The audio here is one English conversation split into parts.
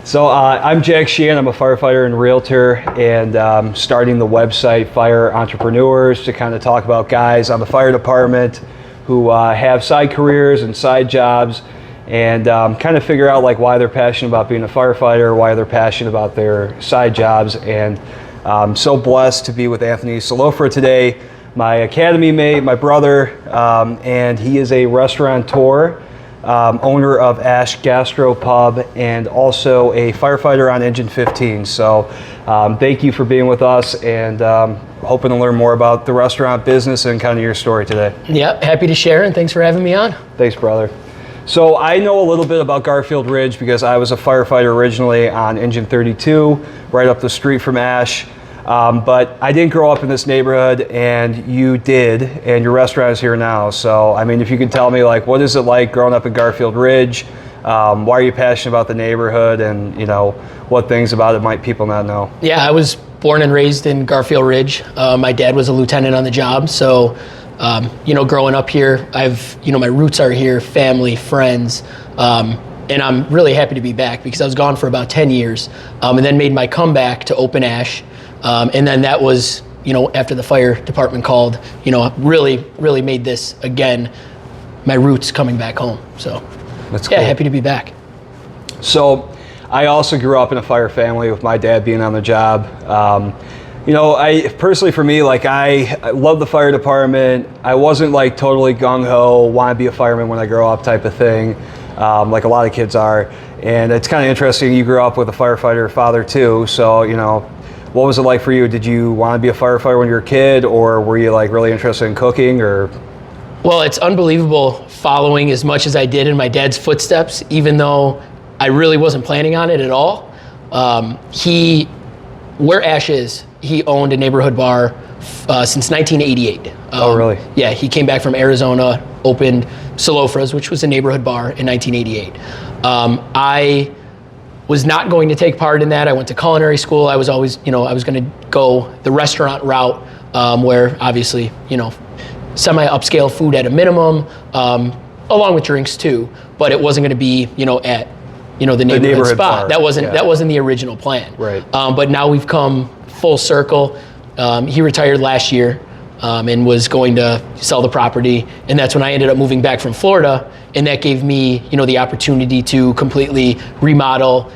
So I'm Jack Sheehan. I'm a firefighter and realtor, and starting the website Fire Entrepreneurs to kind of talk about guys on the fire department who have side careers and side jobs, and kind of figure out like why they're passionate about being a firefighter, why they're passionate about their side jobs. And I'm so blessed to be with Anthony Solofra today, my academy mate, my brother, and he is a restaurateur. Owner of ASH Gastropub, and also a firefighter on Engine 15. So thank you for being with us, and hoping to learn more about the restaurant business and kind of your story today. Yeah, happy to share, and thanks for having me on. Thanks, brother. So I know a little bit about Garfield Ridge because I was a firefighter originally on Engine 32, right up the street from ASH. But I didn't grow up in this neighborhood, and you did, and your restaurant is here now. So, I mean, if you can tell me, like, what is it like growing up in Garfield Ridge? Why are you passionate about the neighborhood, and, you know, what things about it might people not know? Yeah, I was born and raised in Garfield Ridge. My dad was a lieutenant on the job. So, you know, growing up here, my roots are here, family, friends. And I'm really happy to be back because I was gone for about 10 years, and then made my comeback to open ASH. And then that was, you know, after the fire department called, you know, really made this, again, my roots coming back home. So, that's yeah, cool. happy to be back. So, I also grew up in a fire family with my dad being on the job. You know, personally for me, like I love the fire department. I wasn't like totally gung-ho, want to be a fireman when I grow up type of thing, like a lot of kids are. And it's kind of interesting, you grew up with a firefighter father too, so, you know, what was it like for you? Did you want to be a firefighter when you were a kid, or were you like really interested in cooking, or? Well, it's unbelievable following as much as I did in my dad's footsteps, even though I really wasn't planning on it at all. Where ASH is, he owned a neighborhood bar since 1988. Oh, really? Yeah, he came back from Arizona, opened Solofra's, which was a neighborhood bar, in 1988. I was not going to take part in that. I went to culinary school. I was always, you know, I was going to go the restaurant route, where obviously, you know, semi-upscale food at a minimum, along with drinks too. But it wasn't going to be, you know, at, you know, the neighborhood spot. Bar. That wasn't the original plan. Right. But now we've come full circle. He retired last year, and was going to sell the property, and that's when I ended up moving back from Florida, and that gave me, you know, the opportunity to completely remodel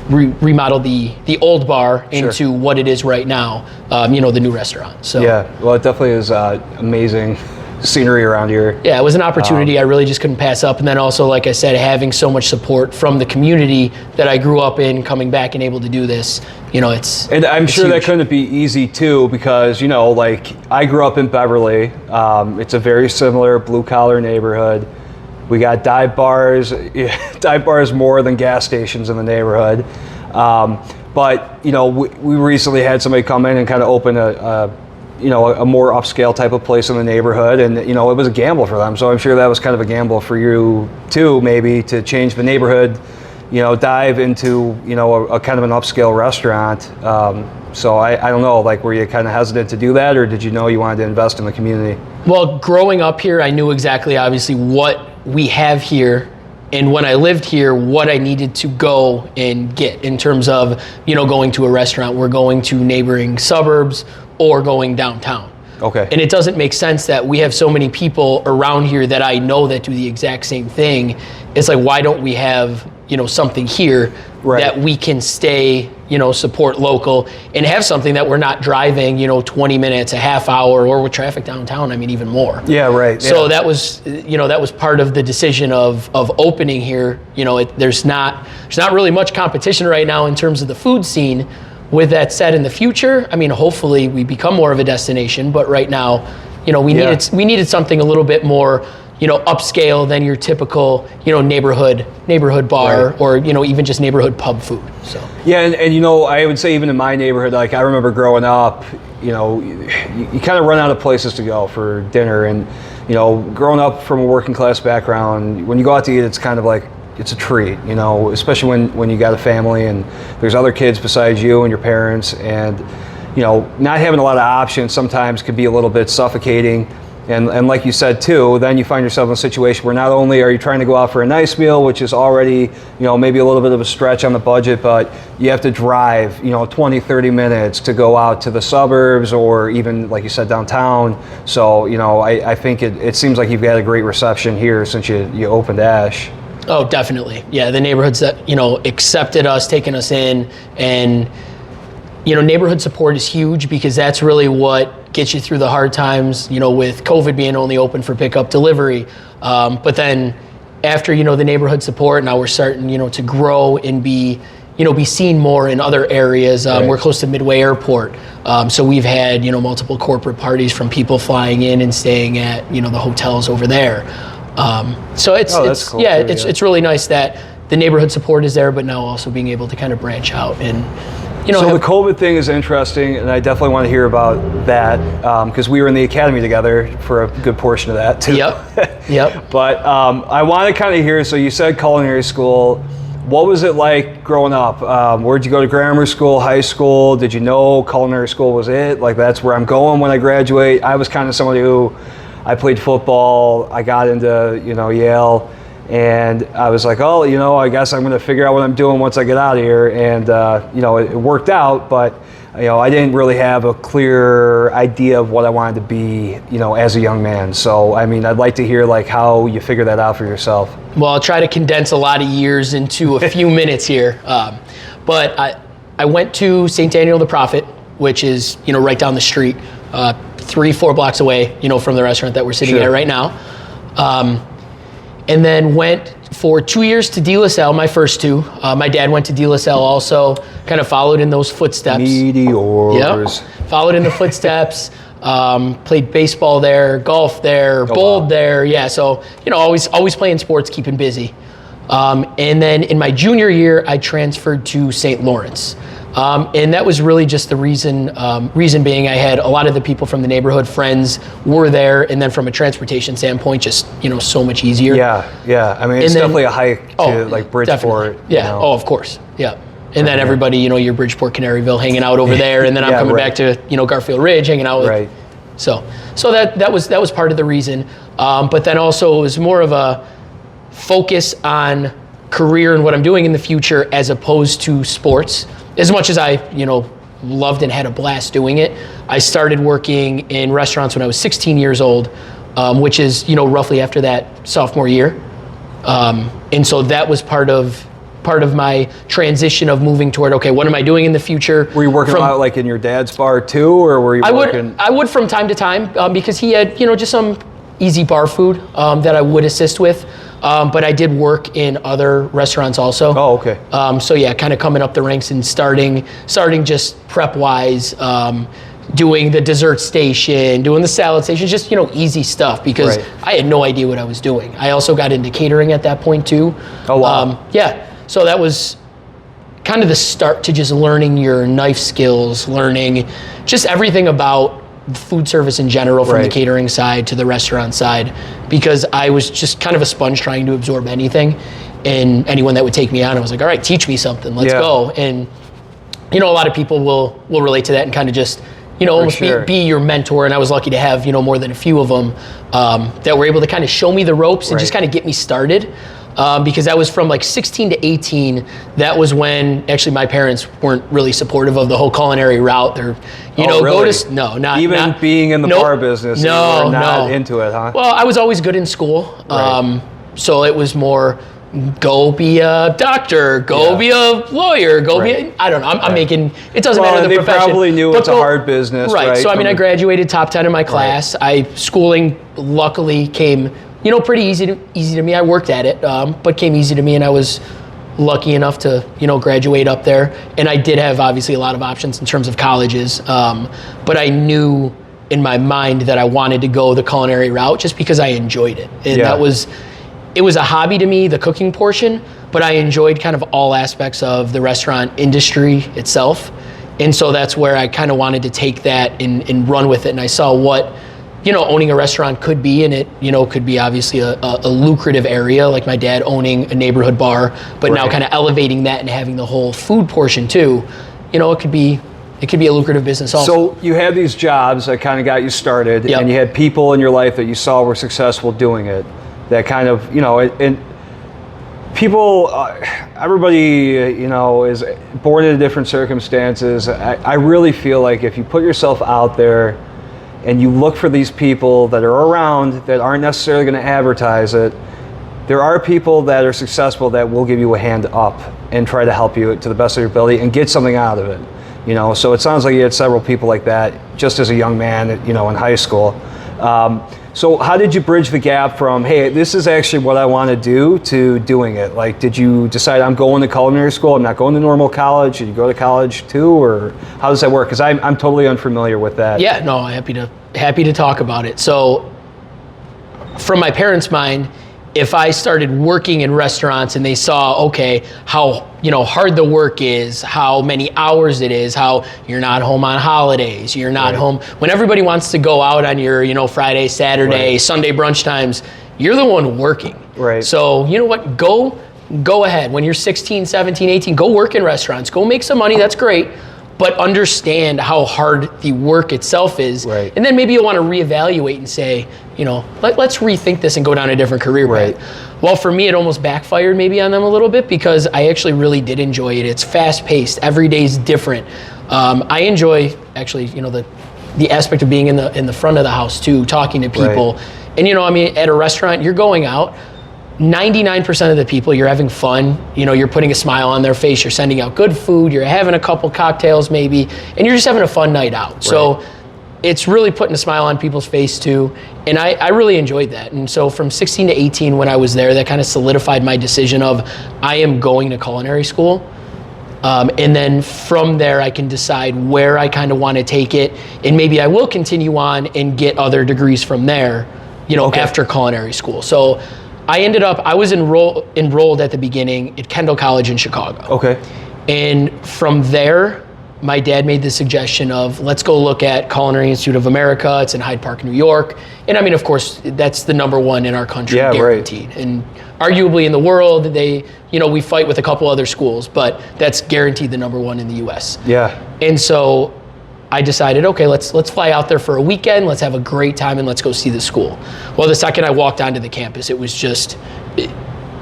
the old bar into Sure. what it is right now, you know, the new restaurant. So Yeah, well, it definitely is amazing scenery around here. yeah, it was an opportunity I really just couldn't pass up. And then also, like I said, having so much support from the community that I grew up in, coming back and able to do this, you know, And I'm sure huge. that couldn't be easy too, because, you know, like I grew up in Beverly. It's a very similar blue collar neighborhood. We got dive bars more than gas stations in the neighborhood. But, you know, we recently had somebody come in and kind of open a more upscale type of place in the neighborhood, and, you know, it was a gamble for them. So I'm sure that was kind of a gamble for you too, maybe, to change the neighborhood, you know, dive into, you know, a kind of an upscale restaurant. So I don't know, like, were you kind of hesitant to do that, or did you know you wanted to invest in the community? Well, growing up here, I knew exactly, obviously, what we have here, and when I lived here, what I needed to go and get in terms of, you know, going to a restaurant. We're going to neighboring suburbs or going downtown. Okay. And it doesn't make sense that we have so many people around here that I know that do the exact same thing. It's like, why don't we have, you know, something here Right. that we can stay, you know, support local and have something that we're not driving, you know, 20 minutes, a half hour, or with traffic downtown, I mean, even more. Yeah, right. So yeah. that was, you know, that was part of the decision of opening here. You know, there's not really much competition right now in terms of the food scene. With that said, in the future, I mean, hopefully we become more of a destination, but right now, you know, we needed something a little bit more, you know, upscale than your typical, you know, neighborhood bar, Right. or, you know, even just neighborhood pub food. So Yeah, and you know, I would say even in my neighborhood, like I remember growing up, you know, you kind of run out of places to go for dinner, and, you know, growing up from a working class background, when you go out to eat, it's kind of like, it's a treat, you know, especially when you got a family and there's other kids besides you and your parents, and, you know, not having a lot of options sometimes could be a little bit suffocating. And like you said too, then you find yourself in a situation where not only are you trying to go out for a nice meal, which is already, maybe a little bit of a stretch on the budget, but you have to drive, 20, 30 minutes to go out to the suburbs or even, like you said, downtown. So, I think it seems like you've got a great reception here since you opened ASH. Oh, definitely. Yeah, the neighborhoods that, accepted us, taken us in, and, neighborhood support is huge because that's really what gets you through the hard times, with COVID being only open for pickup delivery. But then after, the neighborhood support, now we're starting, to grow and be seen more in other areas. Right. We're close to Midway Airport. So we've had, multiple corporate parties from people flying in and staying at, the hotels over there. So it's cool yeah, too, it's really nice that the neighborhood support is there, but now also being able to kind of branch out and, So the COVID thing is interesting, and I definitely want to hear about that because we were in the academy together for a good portion of that too. Yep. But I want to kind of hear, so you said culinary school. What was it like growing up? Where'd you go to grammar school, high school? Did you know culinary school was it? Like that's where I'm going when I graduate. I was kind of somebody who, I played football, I got into, Yale. And I was like, oh, I guess I'm going to figure out what I'm doing once I get out of here. And, it worked out, but, I didn't really have a clear idea of what I wanted to be, as a young man. So, I mean, I'd like to hear like how you figure that out for yourself. Well, I'll try to condense a lot of years into a few minutes here. But I went to St. Daniel the Prophet, which is, right down the street, 3-4 blocks away, from the restaurant that we're sitting at right now. And then went for 2 years to De La Salle, my first two. My dad went to De La Salle also, kind of followed in those footsteps. Meteors. Yep. Followed in the footsteps, played baseball there, golf there, bowled there. Yeah, so, always playing sports, keeping busy. And then in my junior year, I transferred to St. Lawrence. And that was really just the reason being I had a lot of the people from the neighborhood, friends were there, and then from a transportation standpoint, just, so much easier. Yeah. I mean, it's definitely a hike to like Bridgeport. Definitely. Yeah, oh, of course, yeah. And then everybody, your Bridgeport, Canaryville hanging out over there, and then I'm coming back to, Garfield Ridge hanging out with. Right. So that was part of the reason. But then also it was more of a focus on career and what I'm doing in the future as opposed to sports. As much as I, loved and had a blast doing it, I started working in restaurants when I was 16 years old, which is, roughly after that sophomore year. And so that was part of my transition of moving toward, okay, what am I doing in the future? Were you working out like in your dad's bar too, or were you working? I would from time to time because he had, just some easy bar food that I would assist with. But I did work in other restaurants also. Oh, okay. So yeah, kind of coming up the ranks and starting just prep wise, doing the dessert station, doing the salad station, just, easy stuff because I had no idea what I was doing. I also got into catering at that point too. Oh, wow. Yeah, so that was kind of the start to just learning your knife skills, learning just everything about food service in general from the catering side to the restaurant side, because I was just kind of a sponge trying to absorb anything, and anyone that would take me on, I was like, all right, teach me something, let's go. And a lot of people will relate to that and kind of just almost be your mentor, and I was lucky to have more than a few of them that were able to kind of show me the ropes and just kind of get me started. Because that was from like 16 to 18. That was when actually my parents weren't really supportive of the whole culinary route. They're, really? go to, no, not even being in the bar business. No, you were not into it, huh? Well, I was always good in school. So it was more, go be a doctor, go be a lawyer, I don't know, I'm making, it doesn't matter the profession. They probably knew it's a hard business, right? So I mean, I graduated top 10 in my class. Schooling luckily came pretty easy to me. I worked at it, but came easy to me, and I was lucky enough to, graduate up there. And I did have obviously a lot of options in terms of colleges, but I knew in my mind that I wanted to go the culinary route just because I enjoyed it. And it was a hobby to me, the cooking portion, but I enjoyed kind of all aspects of the restaurant industry itself. And so that's where I kind of wanted to take that and run with it. And I saw what, owning a restaurant could be, and it, could be obviously a lucrative area, like my dad owning a neighborhood bar, but now kind of elevating that and having the whole food portion too. It could be it could be a lucrative business also. So you had these jobs that kind of got you started, Yep. and you had people in your life that you saw were successful doing it. That kind of, and people, everybody, is born into different circumstances. I really feel like if you put yourself out there and you look for these people that are around that aren't necessarily going to advertise it, there are people that are successful that will give you a hand up and try to help you to the best of your ability and get something out of it. So it sounds like you had several people like that just as a young man, in high school. So how did you bridge the gap from, hey, this is actually what I want to do, to doing it? Like, did you decide I'm going to culinary school, I'm not going to normal college? Did you go to college too, or how does that work? Because I'm totally unfamiliar with that. Yeah, no, happy to talk about it. So from my parents' mind, if I started working in restaurants and they saw, okay, how hard the work is, how many hours it is, how you're not home on holidays, you're not home when everybody wants to go out on your Friday, Saturday, Sunday brunch times, you're the one working. Right. So you know what, go ahead. When you're 16, 17, 18, go work in restaurants, go make some money, that's great. But understand how hard the work itself is. Right. And then maybe you'll want to reevaluate and say, let's rethink this and go down a different career path. Well, for me, it almost backfired maybe on them a little bit because I actually really did enjoy it. It's fast paced. Every day is different. I enjoy actually, the aspect of being in the front of the house too, talking to people. And at a restaurant, you're going out. 99% of the people, you're having fun, you're putting a smile on their face, you're sending out good food, you're having a couple cocktails maybe, and you're just having a fun night out. So it's really putting a smile on people's face too, and I really enjoyed that. And so from 16 to 18 when I was there, that kind of solidified my decision of I am going to culinary school. And then from there I can decide where I kind of want to take it, and maybe I will continue on and get other degrees from there, after culinary school. So I was enrolled at the beginning at Kendall College in Chicago. Okay. And from there, my dad made the suggestion of, let's go look at Culinary Institute of America. It's in Hyde Park, New York. And of course, that's the #1 in our country, guaranteed. Right. And arguably in the world, we fight with a couple other schools, but that's guaranteed the #1 in the US. Yeah. And so I decided, okay, let's fly out there for a weekend, let's have a great time, and let's go see the school. Well, the second I walked onto the campus, it was just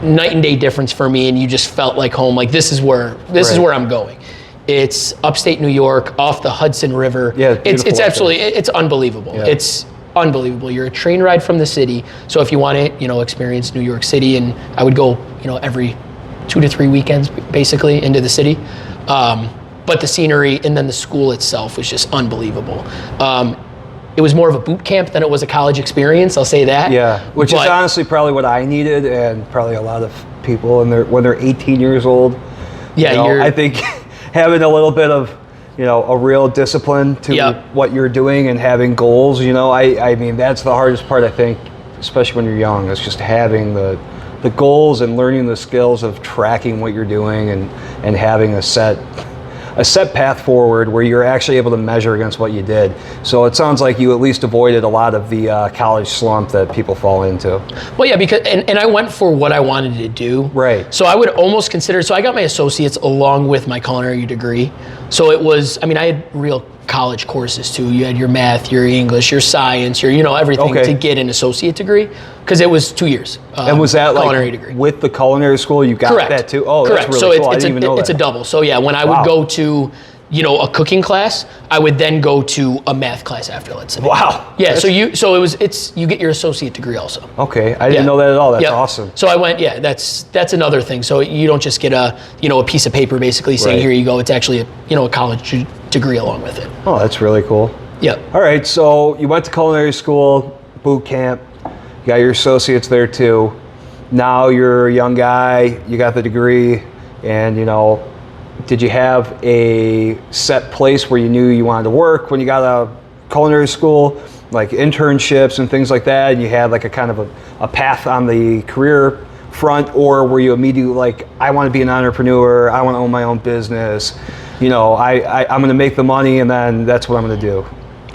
night and day difference for me, and you just felt like home. Like this is where I'm going. It's upstate New York, off the Hudson River. Yeah, it's absolutely, it's unbelievable. Yeah. It's unbelievable. You're a train ride from the city. So if you want to, experience New York City, and I would go, every 2 to 3 weekends basically into the city. But the scenery and then the school itself was just unbelievable. It was more of a boot camp than it was a college experience, I'll say that. Yeah, which is honestly probably what I needed, and probably a lot of people when they're 18 years old. Yeah, I think having a little bit of, a real discipline to what you're doing and having goals, I mean, that's the hardest part, I think, especially when you're young, is just having the goals and learning the skills of tracking what you're doing and having a set path forward where you're actually able to measure against what you did. So it sounds like you at least avoided a lot of the college slump that people fall into. Well, yeah, because and I went for what I wanted to do. Right. So I would almost consider, so I got my associates along with my culinary degree. So it was, I had real college courses too. You had your math, your English, your science, your everything to get an associate degree, because it was 2 years. And was that culinary degree with the culinary school? You got that too? Oh, correct. That's really so cool. I didn't even know that. It's a double. So yeah, when I would go to a cooking class, I would then go to a math class after, let's say. Wow. Yeah. You get your associate degree also. Okay, I didn't know that at all. That's awesome. So I went. Yeah, that's another thing. So you don't just get a piece of paper basically saying here you go. It's actually a college degree along with it. Oh, that's really cool. Yeah. All right, so you went to culinary school, boot camp, you got your associates there too. Now you're a young guy, you got the degree, and did you have a set place where you knew you wanted to work when you got out of culinary school, like internships and things like that, and you had like a kind of a path on the career front, or were you immediately like, I want to be an entrepreneur, I want to own my own business, I'm going to make the money and then that's what I'm going to do?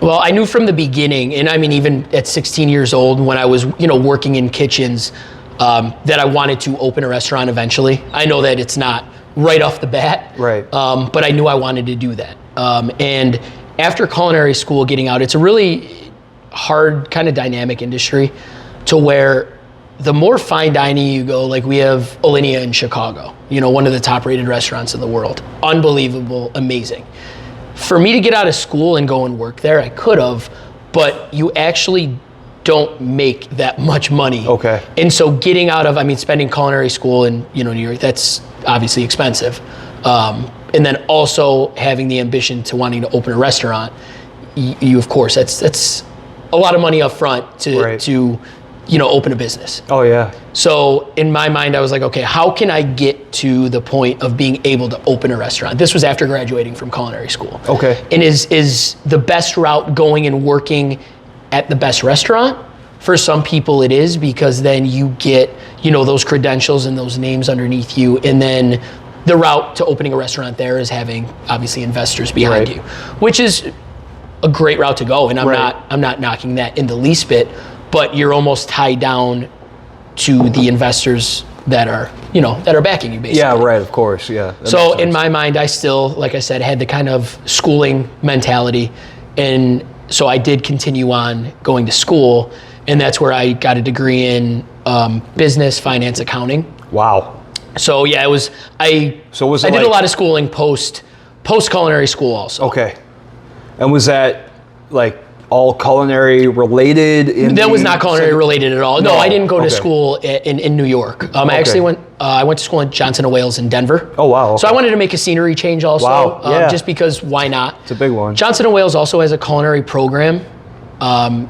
Well, I knew from the beginning, and even at 16 years old when I was, working in kitchens, that I wanted to open a restaurant eventually. I know that it's not right off the bat, right? But I knew I wanted to do that. And after culinary school, getting out, it's a really hard kind of dynamic industry to where the more fine dining you go, like we have Alinea in Chicago, one of the top rated restaurants in the world. Unbelievable, amazing. For me to get out of school and go and work there, I could have, but you actually don't make that much money. Okay. And so getting out of, spending culinary school in New York, that's obviously expensive. And then also having the ambition to wanting to open a restaurant, you of course, that's a lot of money up front to open a business. Oh yeah. So in my mind, I was like, okay, how can I get to the point of being able to open a restaurant? This was after graduating from culinary school. Okay. And is the best route going and working at the best restaurant? For some people it is, because then you get, those credentials and those names underneath you. And then the route to opening a restaurant there is having obviously investors behind you, which is a great route to go. And I'm not knocking that in the least bit, but you're almost tied down to the investors that are backing you basically. Yeah, right, of course, yeah. So in my mind, I still, like I said, had the kind of schooling mentality. And so I did continue on going to school, and that's where I got a degree in business, finance, accounting. Wow. So yeah, I did a lot of schooling post culinary school also. Okay. And was that like all culinary related? That was not culinary related at all. No, I didn't go to school in New York. I actually went to school in Johnson & Wales in Denver. Oh wow. Okay. So I wanted to make a scenery change also. Wow. Yeah. Just because why not? It's a big one. Johnson & Wales also has a culinary program.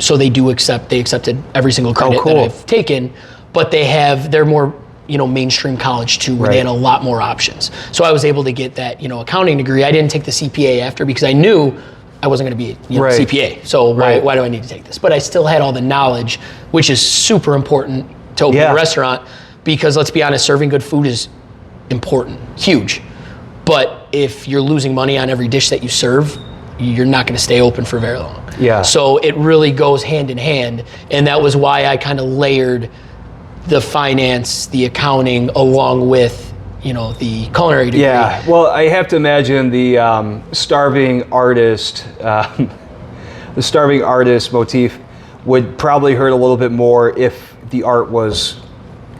So they accepted every single credit that I've taken, but they're more mainstream college too, where they had a lot more options. So I was able to get that accounting degree. I didn't take the CPA after because I knew I wasn't going to be a CPA. So why do I need to take this? But I still had all the knowledge, which is super important to open a restaurant, because let's be honest, serving good food is important, huge. But if you're losing money on every dish that you serve, you're not going to stay open for very long. Yeah. So it really goes hand in hand, and that was why I kind of layered the finance, the accounting, along with the culinary degree. Yeah, well, I have to imagine the starving artist motif would probably hurt a little bit more if the art was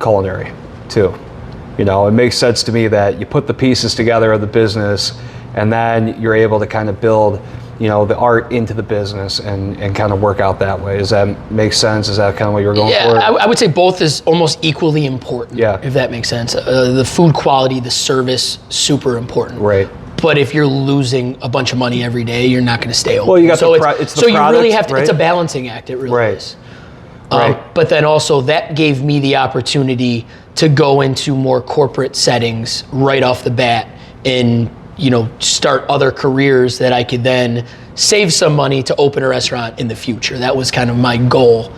culinary too. It makes sense to me that you put the pieces together of the business, and then you're able to kind of build the art into the business and kind of work out that way. Does that make sense? Is that kind of what you're going for? Yeah, I would say both is almost equally important, if that makes sense. The food quality, the service, super important. Right. But if you're losing a bunch of money every day, you're not going to stay open. Well, you got so it's the so product, you really have to, it's a balancing act, it really is. But then also that gave me the opportunity to go into more corporate settings right off the bat and start other careers that I could then save some money to open a restaurant in the future. That was kind of my goal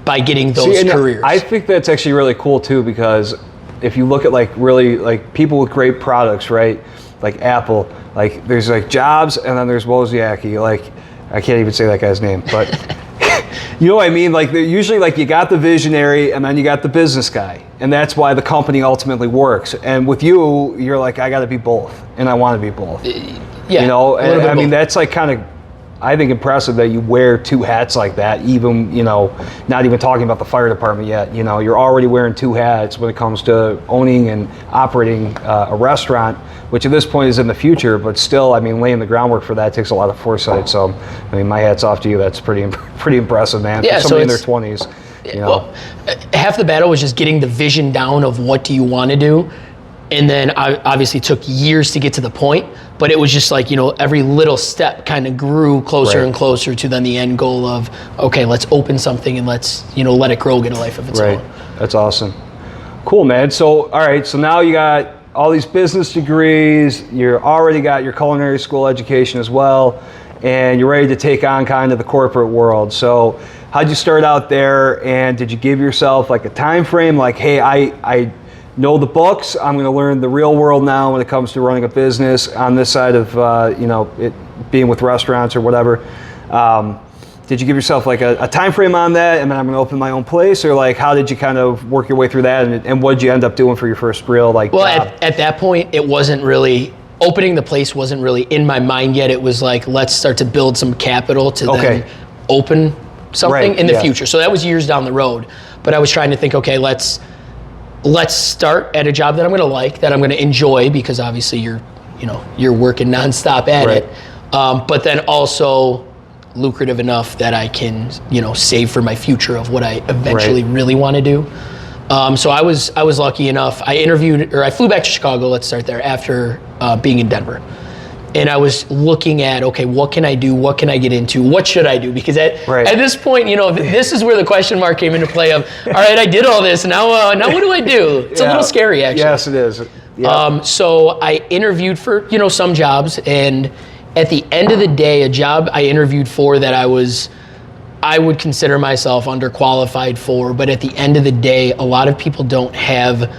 by getting those careers. I think that's actually really cool too, because if you look at really people with great products, right? Like Apple, there's Jobs, and then there's Wozniacki. I can't even say that guy's name, but you know what I mean? They're usually you got the visionary and then you got the business guy. And that's why the company ultimately works. And with you, you're I got to be both. And I want to be both. Yeah. That's kind of, I think, impressive that you wear two hats like that, even, not even talking about the fire department yet. You're already wearing two hats when it comes to owning and operating a restaurant, which at this point is in the future, but still, laying the groundwork for that takes a lot of foresight. So, my hat's off to you. That's pretty impressive, man. Yeah, for somebody in their 20s. Well, half the battle was just getting the vision down of what do you want to do. And then I obviously took years to get to the point, but it was just every little step kind of grew closer and closer to then the end goal of, okay, let's open something and let's, let it grow, get a life of its own. That's awesome. Cool, man. So, all right, so now you got all these business degrees, you already got your culinary school education as well, and you're ready to take on kind of the corporate world. So how'd you start out there, and did you give yourself a time frame, hey, I know the books, I'm going to learn the real world now when it comes to running a business on this side of it being with restaurants or whatever. Did you give yourself a time frame on that, and then I'm going to open my own place, or how did you kind of work your way through that, and what did you end up doing for your first real Well, job? at that point, it wasn't really opening the place wasn't really in my mind yet. It was like, let's start to build some capital to then open something in the future. So that was years down the road. But I was trying to think, okay, let's start at a job that I'm going to like, that I'm going to enjoy, because obviously you're working nonstop at it. But then also lucrative enough that I can, save for my future of what I eventually really want to do. So I was lucky enough. I flew back to Chicago. Let's start there, after being in Denver. And I was looking at, okay, what can I do? What can I get into? What should I do? Because at this point, this is where the question mark came into play of, all right, I did all this. Now what do I do? It's a little scary, actually. Yes, it is. Yeah. So I interviewed for, some jobs. And at the end of the day, a job I interviewed for that I would consider myself underqualified for. But at the end of the day, a lot of people don't have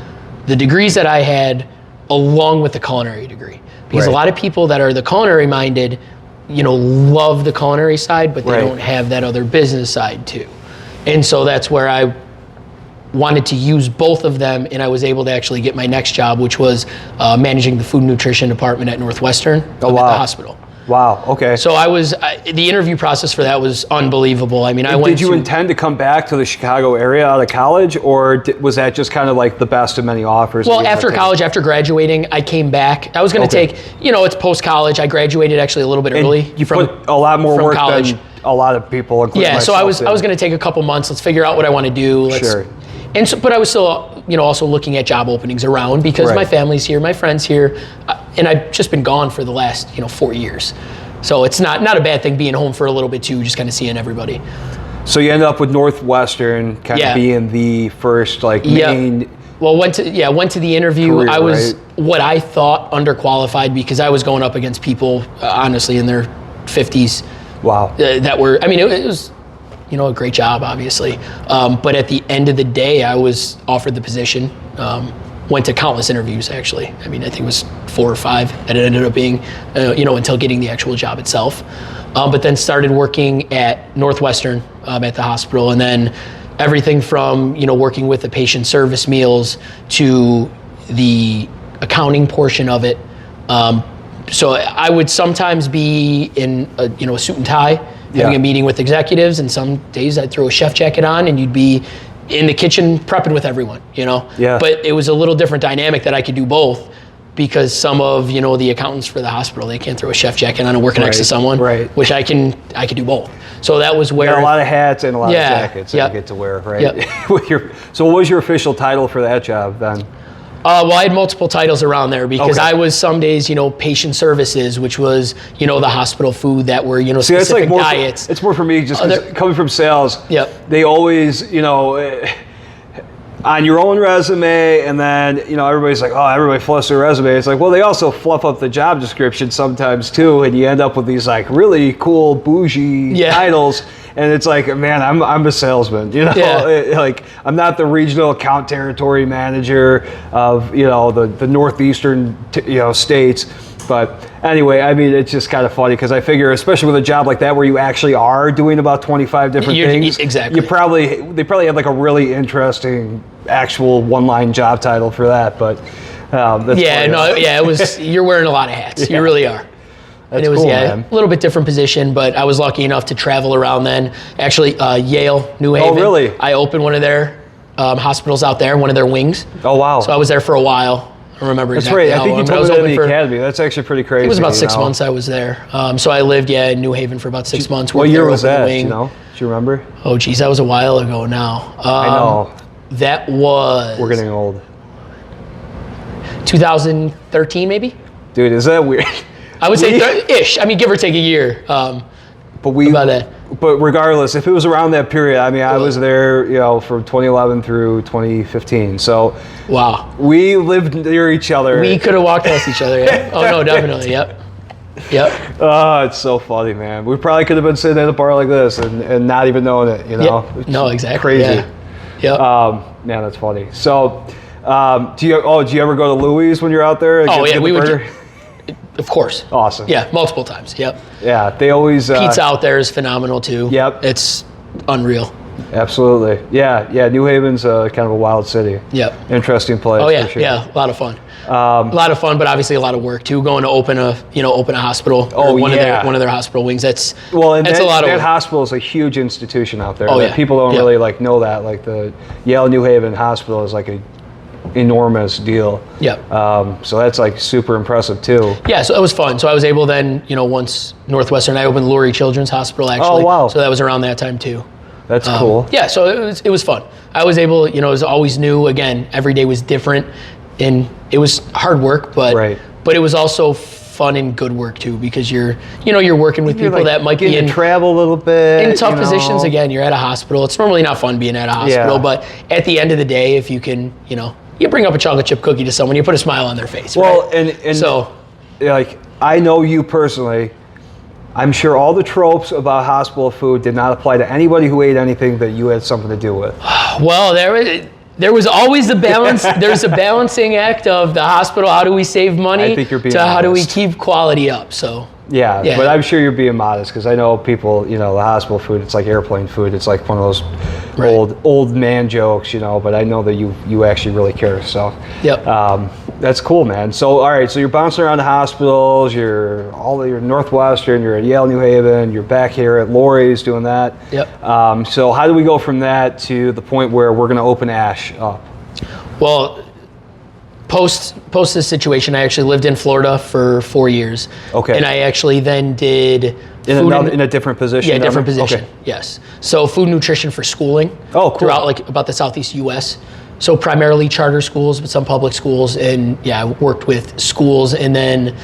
the degrees that I had along with the culinary degree. Because a lot of people that are the culinary minded, love the culinary side, but they don't have that other business side too. And so that's where I wanted to use both of them, and I was able to actually get my next job, which was managing the food and nutrition department at Northwestern at the hospital. Wow. Okay. So the interview process for that was unbelievable. I mean, Did you intend to come back to the Chicago area out of college, or was that just kind of like the best of many offers? Well, after college, after graduating, I came back. I was going to take, it's post-college. I graduated actually a little bit early. You put a lot more work college than a lot of people, including myself. So I was going to take a couple months. Let's figure out what I want to do. But I was still, also looking at job openings around, because my family's here, my friends here, and I've just been gone for the last, 4 years. So it's not a bad thing being home for a little bit too, just kind of seeing everybody. So you ended up with Northwestern kind of being the first main. Well, went to the interview. Career, I was what I thought underqualified, because I was going up against people honestly in their 50s. Wow. That were, it was, a great job, obviously. But at the end of the day, I was offered the position. Went to countless interviews, actually. I think it was 4 or 5 that it ended up being, until getting the actual job itself. But then started working at Northwestern at the hospital, and then everything from, working with the patient service meals to the accounting portion of it. So I would sometimes be in a suit and tie, having a meeting with executives, and some days I'd throw a chef jacket on and you'd be in the kitchen prepping with everyone, But it was a little different dynamic that I could do both, because some of, the accountants for the hospital, they can't throw a chef jacket on and work next to someone, which I can do both. So that was where... a lot of hats and a lot of jackets that you get to wear, right? So what was your official title for that job then? Well, I had multiple titles around there, because I was some days, patient services, which was, the hospital food that were, specific diets. It's more for me, just coming from sales. They always, on your own resume, and then, everybody's like, oh, everybody fluffs their resume. It's like, well, they also fluff up the job description sometimes too, and you end up with these like really cool bougie titles. And it's like, man, I'm a salesman, like I'm not the regional account territory manager of, the northeastern, states. But anyway, it's just kind of funny, because I figure, especially with a job like that where you actually are doing about 25 different things, exactly. They probably had like a really interesting actual one-line job title for that. But that's it was. You're wearing a lot of hats. You really are. That's and it was cool, man. a little bit different position, but I was lucky enough to travel around then. Actually, Yale, New Haven. Oh, really? I opened one of their hospitals out there, one of their wings. Oh, wow. So I was there for a while. I don't remember exactly how long. I think you told me that in the academy. That's actually pretty crazy. It was about 6 months I was there. So I lived, in New Haven for about 6 months. What year was that, do you remember? Oh, geez, that was a while ago now. I know. That was... We're getting old. 2013, maybe? Dude, is that weird? I would say ish. Give or take a year. About that. But regardless, if it was around that period, I was there, from 2011 through 2015. So, wow, we lived near each other. We could have walked past each other. Yeah. Oh no, definitely. Yep. Oh, it's so funny, man. We probably could have been sitting at a bar like this and not even knowing it. Yep. No, exactly. Crazy. Yeah. Man, that's funny. So, do you ever go to Louis when you're out there? We would. Of course. Awesome. Yeah, multiple times. Yep. Yeah, they always... pizza out there is phenomenal too. Yep. It's unreal. Absolutely. Yeah. New Haven's kind of a wild city. Yep. Interesting place. Oh yeah, for sure. yeah, a lot of fun. A lot of fun, but obviously a lot of work too. Going to open a hospital. Or one of their hospital wings. That's a lot of work. That hospital is a huge institution out there. Oh yeah. People don't really like know that. Like the Yale New Haven Hospital is like a enormous deal. Yeah. So that's like super impressive too. Yeah, so it was fun. So I was able then, once Northwestern, I opened Lurie Children's Hospital actually. Oh wow. So that was around that time too. That's cool. Yeah, so it was fun. I was able, it was always new. Again, every day was different, and it was hard work, but it was also fun and good work too, because you're working with people that might be in travel a little bit in tough positions. Again, you're at a hospital. It's normally not fun being at a hospital, but at the end of the day, if you can, you bring up a chocolate chip cookie to someone, you put a smile on their face. Well, right? and so, like, I know you personally. I'm sure all the tropes about hospital food did not apply to anybody who ate anything that you had something to do with. Well, there was always the balance. There's a balancing act of the hospital. How do we save money? I think you're being how do we modest. keep quality up? So. Yeah, but I'm sure you're being modest, because I know people, the hospital food, it's like airplane food. It's like one of those old man jokes, but I know that you actually really care. So yep. That's cool, man. So all right, so you're bouncing around the hospitals. You're Northwestern. You're at Yale New Haven. You're back here at Lurie's doing that. Yep. So how do we go from that to the point where we're going to open ASH up? Well, post this situation, I actually lived in Florida for 4 years. Okay. And I actually then did in a different position. Yeah, different position. Okay. Yes. So food nutrition for schooling. Oh, cool. Throughout about the Southeast U.S. So primarily charter schools, but some public schools, and I worked with schools, and then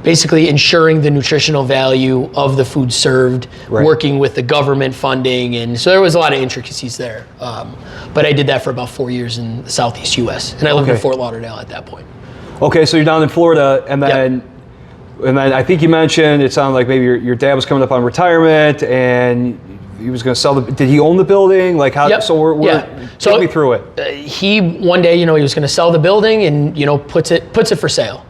basically ensuring the nutritional value of the food served, working with the government funding, and so there was a lot of intricacies there. But I did that for about 4 years in the Southeast U.S., and I lived in Fort Lauderdale at that point. Okay, so you're down in Florida, and then I think you mentioned it sounded like maybe your dad was coming up on retirement, and he was going to sell did he own the building? Like how? Yep. So take me through it. He one day, he was going to sell the building, and puts it for sale.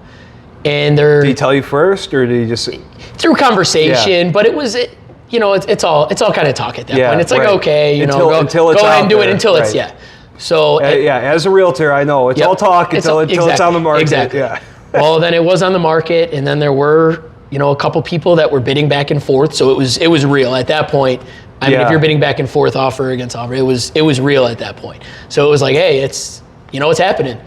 And did he tell you first, or did he just through conversation? Yeah. But it was it's all kind of talk at that point. It's like okay, until it's go ahead and do there. it until it's So as a realtor, I know it's all talk until it's on the market. Exactly. Yeah. Well, then it was on the market, and then there were a couple people that were bidding back and forth. So it was real at that point. I mean, if you're bidding back and forth, offer against offer, it was real at that point. So it was like, hey, it's it's happening.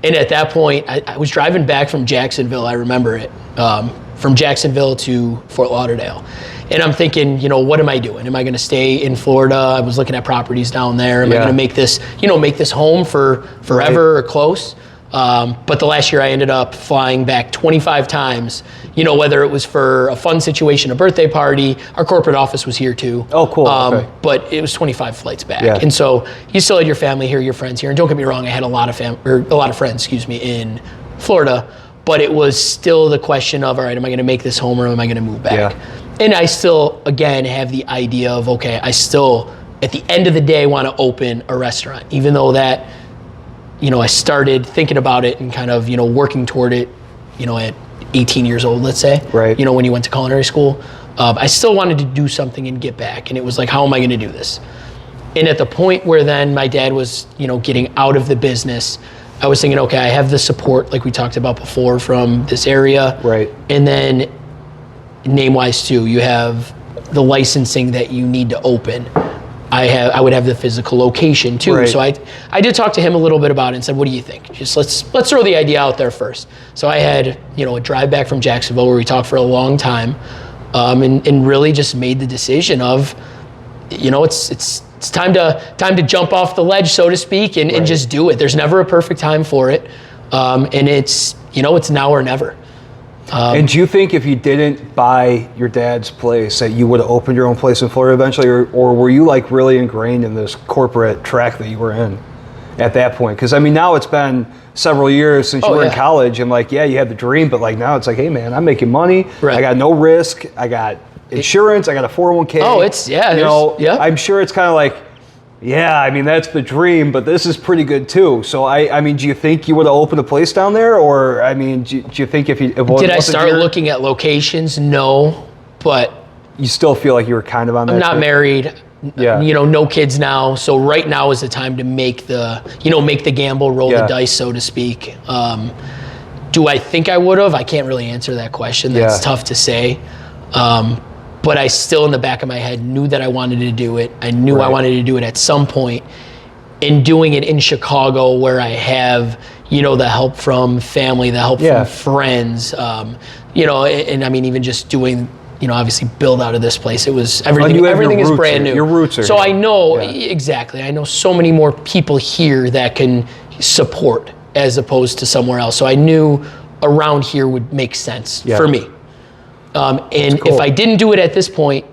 And at that point, I was driving back from Jacksonville. I remember it, from Jacksonville to Fort Lauderdale. And I'm thinking, what am I doing? Am I going to stay in Florida? I was looking at properties down there. Am I going to make this home for forever or close? But the last year I ended up flying back 25 times, whether it was for a fun situation, a birthday party. Our corporate office was here too. Oh, cool. Okay. But it was 25 flights back. Yeah. And so you still had your family here, your friends here. And don't get me wrong, I had a lot of friends, in Florida. But it was still the question of, all right, am I going to make this home, or am I going to move back? Yeah. And I still, again, have the idea of, okay, I still, at the end of the day, want to open a restaurant, even though that, I started thinking about it and kind of, working toward it, at 18 years old, let's say. Right. When you went to culinary school. I still wanted to do something and get back. And it was like, how am I going to do this? And at the point where then my dad was, getting out of the business, I was thinking, okay, I have the support, like we talked about before, from this area. Right. And then name-wise too, you have the licensing that you need to open. I would have the physical location too. Right. So I did talk to him a little bit about it and said, what do you think? Just let's throw the idea out there first. So I had, a drive back from Jacksonville where we talked for a long time, and really just made the decision of, it's time to jump off the ledge, so to speak, and just do it. There's never a perfect time for it. And it's now or never. And do you think if you didn't buy your dad's place that you would have opened your own place in Florida eventually, or were you like really ingrained in this corporate track that you were in at that point? Because I mean, now it's been several years since you were in college, and like, you had the dream, but like now it's like, hey man, I'm making money. Right. I got no risk. I got insurance. I got a 401k. Oh, I'm sure it's kind of like, yeah, I mean, that's the dream, but this is pretty good too. So, I mean, do you think you would have opened a place down there? Or, I mean, do you think if did I start looking at locations? No, but you still feel like you were kind of on that I'm not married. Yeah. No kids now. So right now is the time to make the gamble, roll the dice, so to speak. Do I think I would have? I can't really answer that question. That's tough to say. But I still, in the back of my head, knew that I wanted to do it. I knew I wanted to do it at some point. In doing it in Chicago, where I have, the help from family, the help from friends, and I mean, even just doing, obviously build out of this place. It was everything is brand new. Your roots are so here. I know exactly. I know so many more people here that can support as opposed to somewhere else. So I knew around here would make sense for me. And if I didn't do it at this point,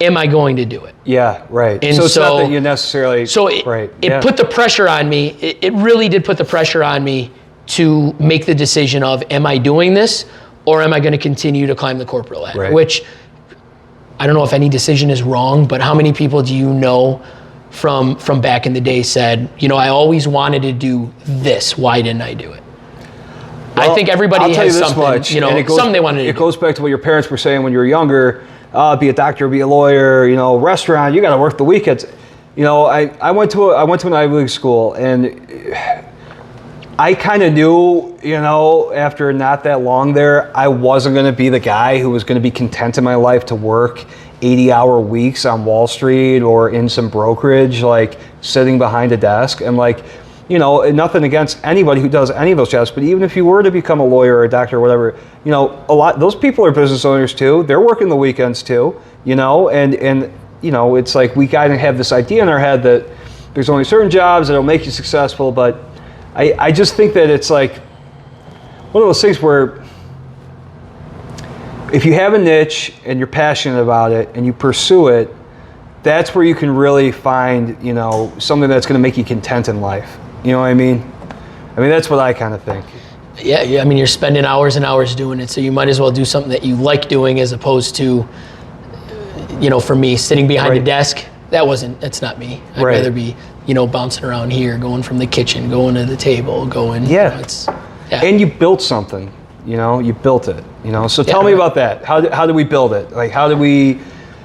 am I going to do it? Yeah, right. And so it's not that you necessarily. So it put the pressure on me. It really did put the pressure on me to make the decision of, am I doing this, or am I going to continue to climb the corporate ladder? Right. Which I don't know if any decision is wrong, but how many people do you know from back in the day said, I always wanted to do this. Why didn't I do it? Well, I think everybody has something, something they wanted to do. It goes back to what your parents were saying when you were younger. Be a doctor, be a lawyer, restaurant, you got to work the weekends. I went to an Ivy League school, and I kind of knew, after not that long there, I wasn't going to be the guy who was going to be content in my life to work 80-hour weeks on Wall Street or in some brokerage, like sitting behind a desk. And nothing against anybody who does any of those jobs, but even if you were to become a lawyer or a doctor or whatever, those people are business owners too. They're working the weekends too, and it's like we kind of have this idea in our head that there's only certain jobs that'll make you successful, but I just think that it's like one of those things where if you have a niche and you're passionate about it and you pursue it, that's where you can really find, something that's going to make you content in life. You know what I mean? That's what I kind of think. Yeah. I mean, you're spending hours and hours doing it, so you might as well do something that you like doing as opposed to, for me, sitting behind a desk. That's not me. I'd rather be, bouncing around here, going from the kitchen, going to the table, going. Yeah. And you built something, you built it, So tell me about that. How did we build it? Like,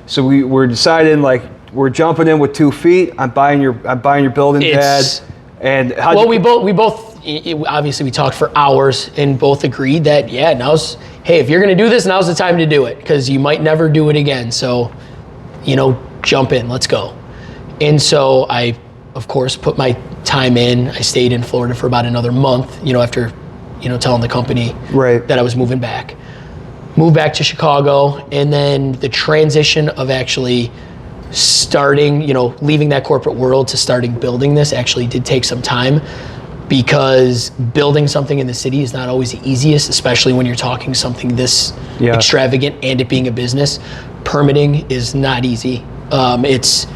so we're deciding, like, we're jumping in with 2 feet. I'm buying your building, Dad. And we both obviously we talked for hours and both agreed that if you're going to do this, now's the time to do it, because you might never do it again. So, jump in, let's go. And so I, of course, put my time in. I stayed in Florida for about another month, after, telling the company that I was moving back. Moved back to Chicago, and then the transition of actually starting, leaving that corporate world to starting building this actually did take some time, because building something in the city is not always the easiest, especially when you're talking something this extravagant and it being a business. Permitting is not easy. It's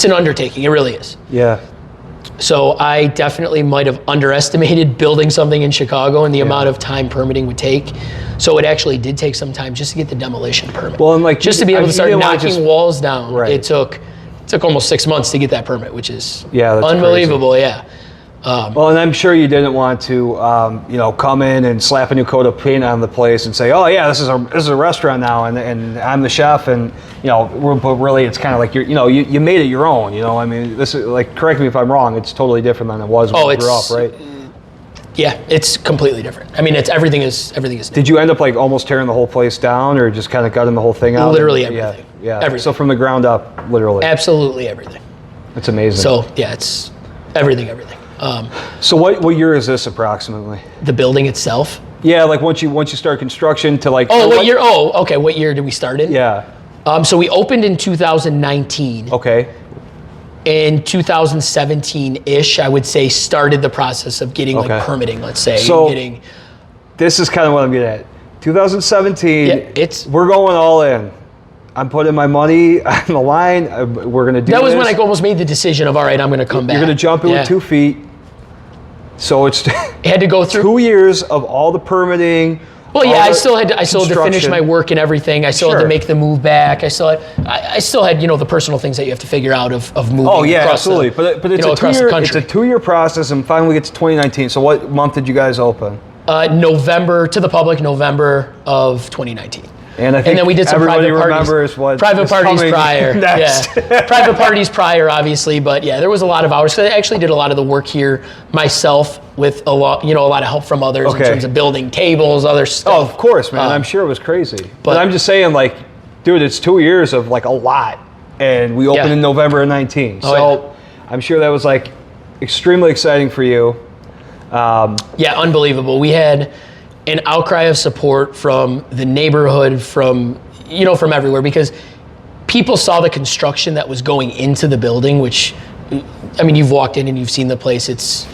an undertaking. It really is. Yeah. So I definitely might have underestimated building something in Chicago and the amount of time permitting would take. So it actually did take some time just to get the demolition permit. Well, and just to be able to start knocking walls down. Right. It took almost 6 months to get that permit, which is that's unbelievable. Crazy. Yeah. And I'm sure you didn't want to, come in and slap a new coat of paint on the place and say, oh yeah, this is a restaurant now, and I'm the chef, and but really it's kind of like you made it your own. This is like, correct me if I'm wrong. It's totally different than it was when you grew up, right? Yeah, it's completely different. Everything is new. Did you end up like almost tearing the whole place down, or just kind of gutting the whole thing out? Literally everything. Yeah. Everything. So from the ground up, literally. Absolutely everything. That's amazing. So it's everything. So what year is this approximately? The building itself? Yeah, like once you start construction to like. What year? Oh, okay. What year did we start in? Yeah. So we opened in 2019. Okay. In 2017-ish, I would say, started the process of getting like permitting, let's say. So this is kind of what I'm getting at. 2017, we're going all in. I'm putting my money on the line. We're going to do this. That was when I almost made the decision of, all right, I'm going to come back. You're going to jump in with 2 feet. So it had to go through 2 years of all the permitting. Well, yeah, I still had to finish my work and everything. I still had to make the move back. I still had the personal things that you have to figure out of moving. Oh yeah, across absolutely. But it's a 2-year process, and finally gets to 2019. So what month did you guys open? November to the public, November of 2019. And I think then we did some everybody private remembers parties. what Private is parties coming prior. next. Yeah. Private parties prior, obviously, but yeah, there was a lot of hours. So I actually did a lot of the work here myself with a lot of help from others in terms of building tables, other stuff. Oh, of course, man. I'm sure it was crazy. But I'm just saying, like, dude, it's 2 years of like a lot, and we opened in November of 19. So I'm sure that was like extremely exciting for you. Yeah, unbelievable. We had an outcry of support from the neighborhood, from everywhere, because people saw the construction that was going into the building, which, I mean, you've walked in and you've seen the place. It's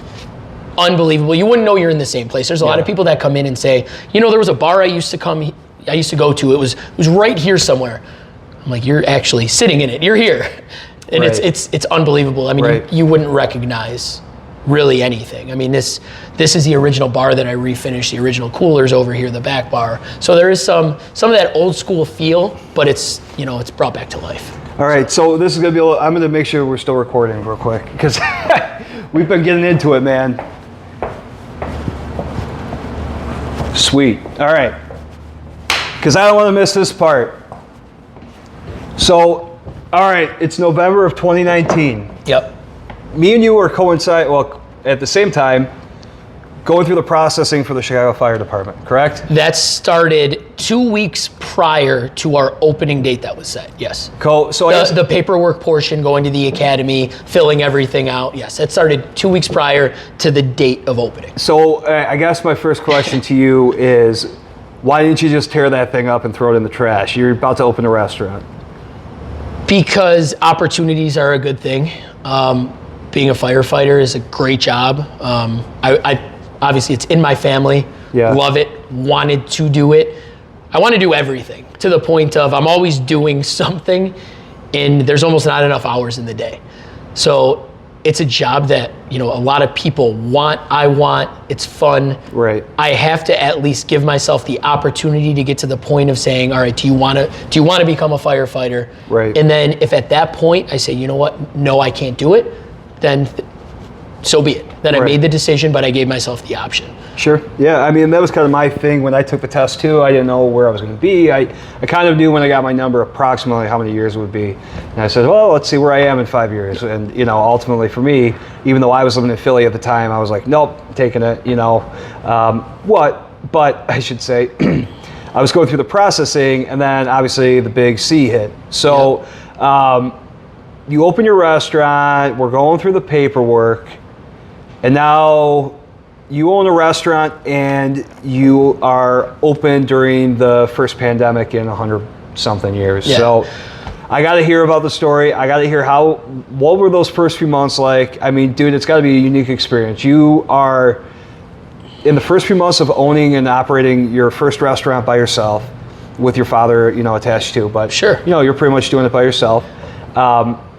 unbelievable. You wouldn't know you're in the same place. There's a lot of people that come in and say, there was a bar I used to go to. It was right here somewhere. I'm like, you're actually sitting in it. You're here. And it's unbelievable. I mean, you wouldn't recognize really anything. I mean, this is the original bar that I refinished. The original cooler's over here, the back bar. So there is some of that old school feel, but it's it's brought back to life. All right, so this is gonna be I'm gonna make sure we're still recording real quick, because we've been getting into it, man. Sweet. All right, because I don't want to miss this part. So, all right, it's November of 2019. Yep. Me and you were at the same time, going through the processing for the Chicago Fire Department, correct? That started 2 weeks prior to our opening date that was set, yes. Cool. So the paperwork portion, going to the academy, filling everything out, yes. That started 2 weeks prior to the date of opening. So I guess my first question to you is, why didn't you just tear that thing up and throw it in the trash? You're about to open a restaurant. Because opportunities are a good thing. Being a firefighter is a great job. I obviously, it's in my family. Yeah. Love it. Wanted to do it. I want to do everything, to the point of I'm always doing something, and there's almost not enough hours in the day. So it's a job that a lot of people want. I want. It's fun. Right. I have to at least give myself the opportunity to get to the point of saying, all right, do you want to become a firefighter? Right. And then if at that point I say, you know what, no, I can't do it, then so be it. Then I made the decision, but I gave myself the option. Sure. Yeah. I mean, that was kind of my thing when I took the test too. I didn't know where I was going to be. I kind of knew when I got my number approximately how many years it would be. And I said, well, let's see where I am in 5 years. And, ultimately for me, even though I was living in Philly at the time, I was like, nope, taking it, but I should say, I was going through the processing, and then obviously the big C hit. So you open your restaurant, we're going through the paperwork, and now you own a restaurant and you are open during the first pandemic in 100-something years. Yeah. So I got to hear about the story. I got to hear what were those first few months like? I mean, dude, it's got to be a unique experience. You are in the first few months of owning and operating your first restaurant by yourself, with your father, attached to, but sure, you're pretty much doing it by yourself.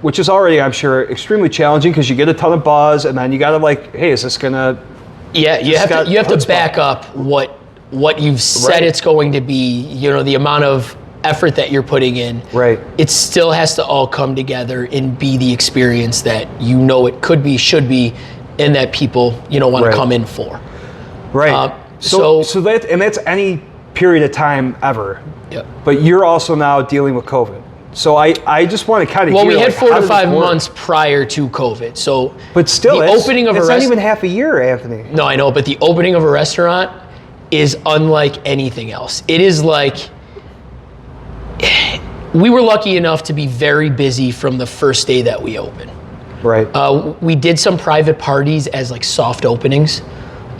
Which is already, I'm sure, extremely challenging, because you get a ton of buzz, and then you got to hey, is this gonna? Yeah, you have to back up what you've said it's going to be. The amount of effort that you're putting in. Right. It still has to all come together and be the experience that it could be, should be, and that people want to come in for. Right. So that's any period of time ever. Yep. But you're also now dealing with COVID. So I just want to kind of hear, we had 4 to 5 months prior to COVID. So but still, the opening of it's not even half a year, Anthony. No, I know, but the opening of a restaurant is unlike anything else. It is like, we were lucky enough to be very busy from the first day that we opened. Right. We did some private parties as soft openings,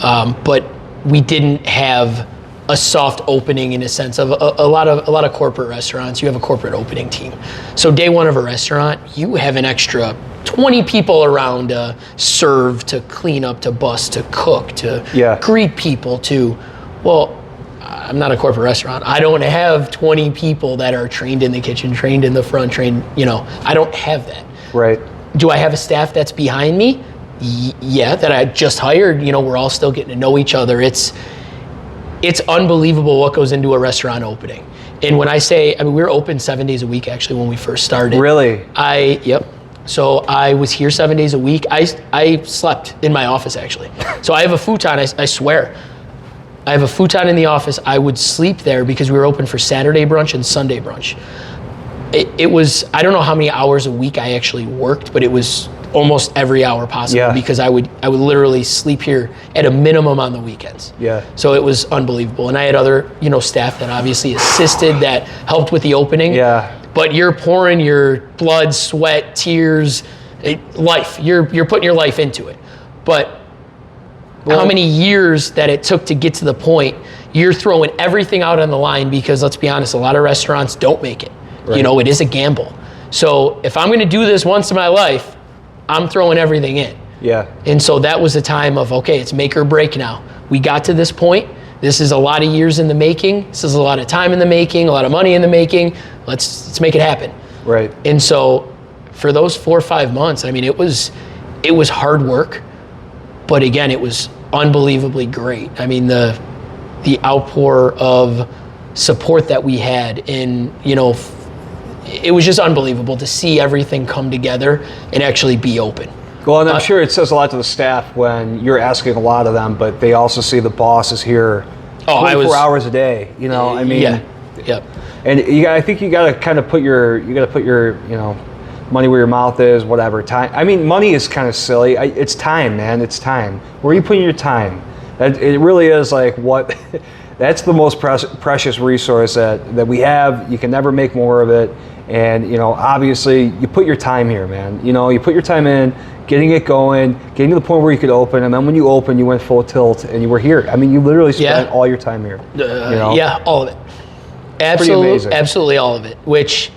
but we didn't have a soft opening in a sense of a lot of corporate restaurants. You have a corporate opening team. So day one of a restaurant, you have an extra 20 people around to serve, to clean up, to bus, to cook, to greet people, I'm not a corporate restaurant. I don't have 20 people that are trained in the kitchen, trained in the front, I don't have that. Right. Do I have a staff that's behind me? Yeah, that I just hired. We're all still getting to know each other. It's unbelievable what goes into a restaurant opening. And when I say, we were open 7 days a week actually when we first started. Really? Yep. So I was here 7 days a week. I slept in my office actually. So I have a futon, I swear. I have a futon in the office. I would sleep there because we were open for Saturday brunch and Sunday brunch. It was, I don't know how many hours a week I actually worked, but it was almost every hour possible because I would literally sleep here at a minimum on the weekends. Yeah. So it was unbelievable. And I had other, staff that obviously assisted, that helped with the opening. Yeah. But you're pouring your blood, sweat, tears, life. You're putting your life into it. But how many years that it took to get to the point, you're throwing everything out on the line because, let's be honest, a lot of restaurants don't make it. Right. It is a gamble. So if I'm going to do this once in my life, I'm throwing everything in. Yeah. And so that was the time of, okay, it's make or break now. We got to this point. This is a lot of years in the making. This is a lot of time in the making, a lot of money in the making. Let's make it happen. Right. And so for those 4 or 5 months, I mean, it was hard work, but again, it was unbelievably great. I mean, the outpour of support that we had in, it was just unbelievable to see everything come together and actually be open. Well, and I'm sure it says a lot to the staff when you're asking a lot of them, but they also see the boss is here 24 hours a day. I mean, yep. And I think you got to kind of put your money where your mouth is, whatever. Time. I mean, money is kind of silly. It's time, man. It's time. Where are you putting your time? It really is like what. That's the most precious resource that we have. You can never make more of it. And, obviously you put your time here, man. You put your time in, getting it going, getting to the point where you could open. And then when you open, you went full tilt and you were here. I mean, you literally spent all your time here. Yeah, all of it. Absolutely all of it, which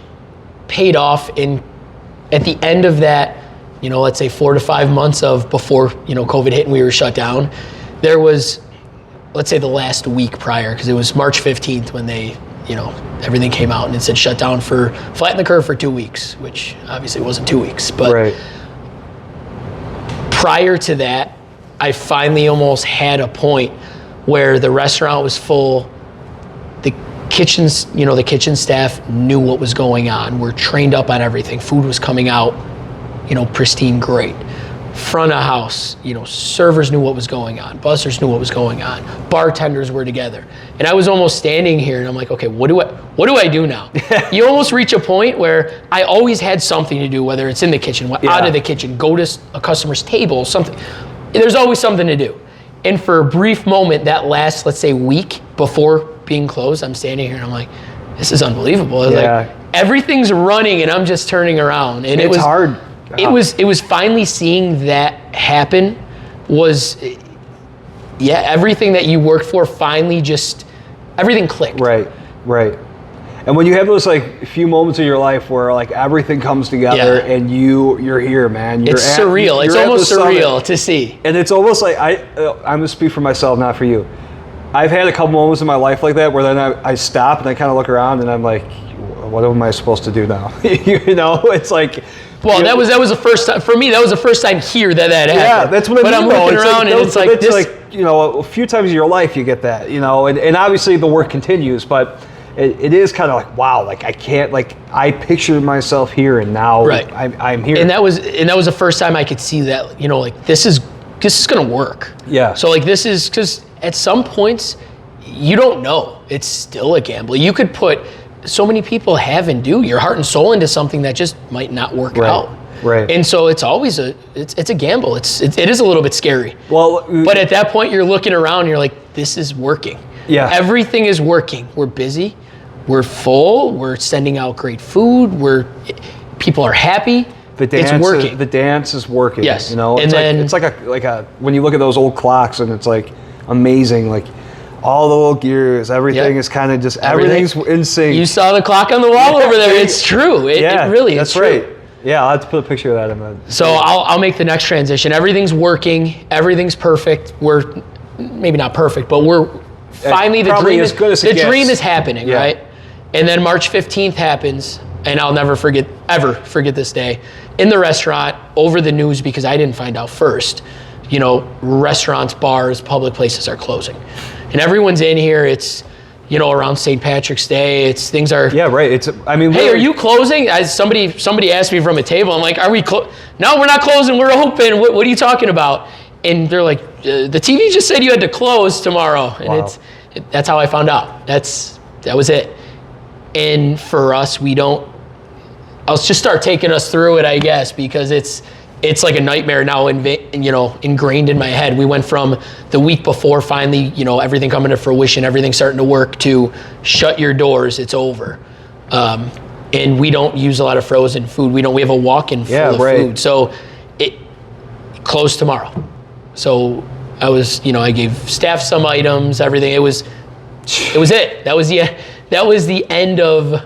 paid off at the end of that, let's say 4 to 5 months of before, COVID hit and we were shut down. There was, let's say the last week prior, because it was March 15th when they, everything came out and it said shut down for flatten the curve for 2 weeks, which obviously wasn't 2 weeks. But prior to that, I finally almost had a point where the restaurant was full. The kitchen staff knew what was going on. We're trained up on everything. Food was coming out, pristine, great. Front of house, servers knew what was going on. Busters knew what was going on. Bartenders were together. And I was almost standing here and I'm like, okay, what do I do now? You almost reach a point where I always had something to do, whether it's in the kitchen, out of the kitchen, go to a customer's table, something. There's always something to do. And for a brief moment, that last, let's say, week before being closed, I'm standing here and I'm like, this is unbelievable. Like, everything's running and I'm just turning around. And it was hard. It was finally seeing that happen was, everything that you worked for finally just, everything clicked. Right. And when you have those few moments of your life where everything comes together and you're here, man. It's surreal. It's almost surreal to see. And it's almost like, I'm going to speak for myself, not for you. I've had a couple moments in my life like that where then I stop and I kind of look around and I'm like, what am I supposed to do now? It's like, well, that was the first time for me. That was the first time here that happened. Yeah, that's what I mean. But I'm looking around and it's like this. A few times in your life you get that, and obviously the work continues, but it is kind of like, wow, I can't, I pictured myself here and now I'm here. And that was the first time I could see that, this is gonna work. Yeah. So this is, because at some points you don't know. It's still a gamble. You could put so many people have and do your heart and soul into something that just might not work out. Right. And so it's always it's a gamble. It is a little bit scary. Well, but at that point you're looking around and you're like, this is working. Yeah. Everything is working. We're busy. We're full. We're sending out great food. People are happy. It's working. The dance is working. Yes. It's like a when you look at those old clocks and it's amazing, all the little gears, everything is kind of just, everything's in sync. You saw the clock on the wall over there. It's true. It really is. That's true. Right. Yeah, I'll have to put a picture of that in the. So I'll make the next transition. Everything's working. Everything's perfect. We're maybe not perfect, but we're finally the dream is happening, right? And then March 15th happens, and I'll never forget this day. In the restaurant, over the news, because I didn't find out first, restaurants, bars, public places are closing. And everyone's in here, it's, around St. Patrick's Day, things are... Yeah, right, hey, are you closing? Somebody asked me from a table, I'm like, are we No, we're not closing, we're open, what are you talking about? And they're like, the TV just said you had to close tomorrow. And Wow. that's how I found out. That was it. And for us, I'll just start taking us through it, I guess, because it's like a nightmare now, ingrained in my head. We went from the week before, finally, everything coming to fruition, everything starting to work, to shut your doors, it's over. And we don't use a lot of frozen food. We have a walk-in full of food. So it closed tomorrow. So I gave staff some items, everything. It was it. That was the end of,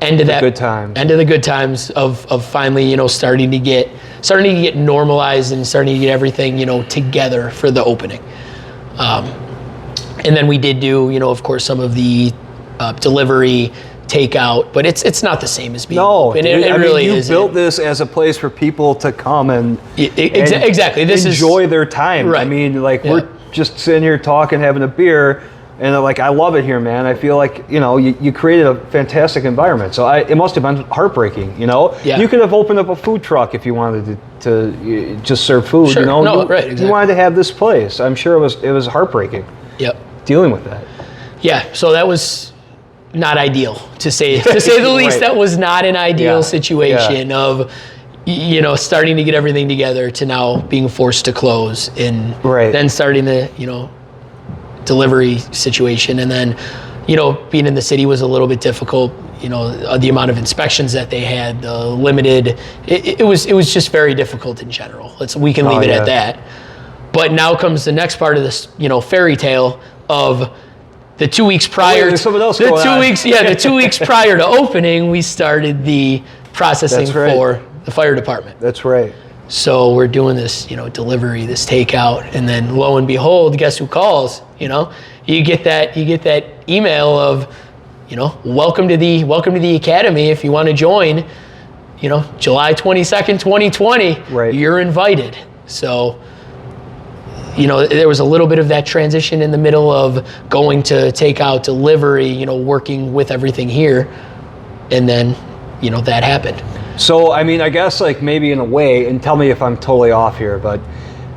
end of that good times. End of the good times of finally, starting to get normalized and starting to get everything, together for the opening. And then we did do, of course, some of the delivery, takeout, but it's not the same as being open. It really you isn't. built this as a place for people to come and exactly. Enjoy their time. Right. I mean, we're just sitting here talking, having a beer, and I love it here, man. I feel like, you created a fantastic environment. So it must have been heartbreaking, Yeah. You could have opened up a food truck if you wanted to just serve food, Sure. No, right, exactly. You wanted to have this place. I'm sure it was heartbreaking. Yep. Dealing with that. Yeah, so that was not ideal, to say the least. Right. That was not an ideal situation of, starting to get everything together to now being forced to close, and then starting the, delivery situation. And then, being in the city was a little bit difficult, the amount of inspections that they had, the limited, it was just very difficult in general. We can leave it at that. But now comes the next part of this, fairy tale of the 2 weeks prior. There's something else going on. The 2 weeks prior to opening, we started the processing for the fire department. That's right. So we're doing this, delivery, this takeout, and then lo and behold, guess who calls? You get that email of, welcome to the academy. If you want to join, July 22nd, 2020, you're invited. So, there was a little bit of that transition in the middle of going to takeout, delivery, working with everything here, and then, that happened. So, I mean, I guess maybe in a way, and tell me if I'm totally off here, but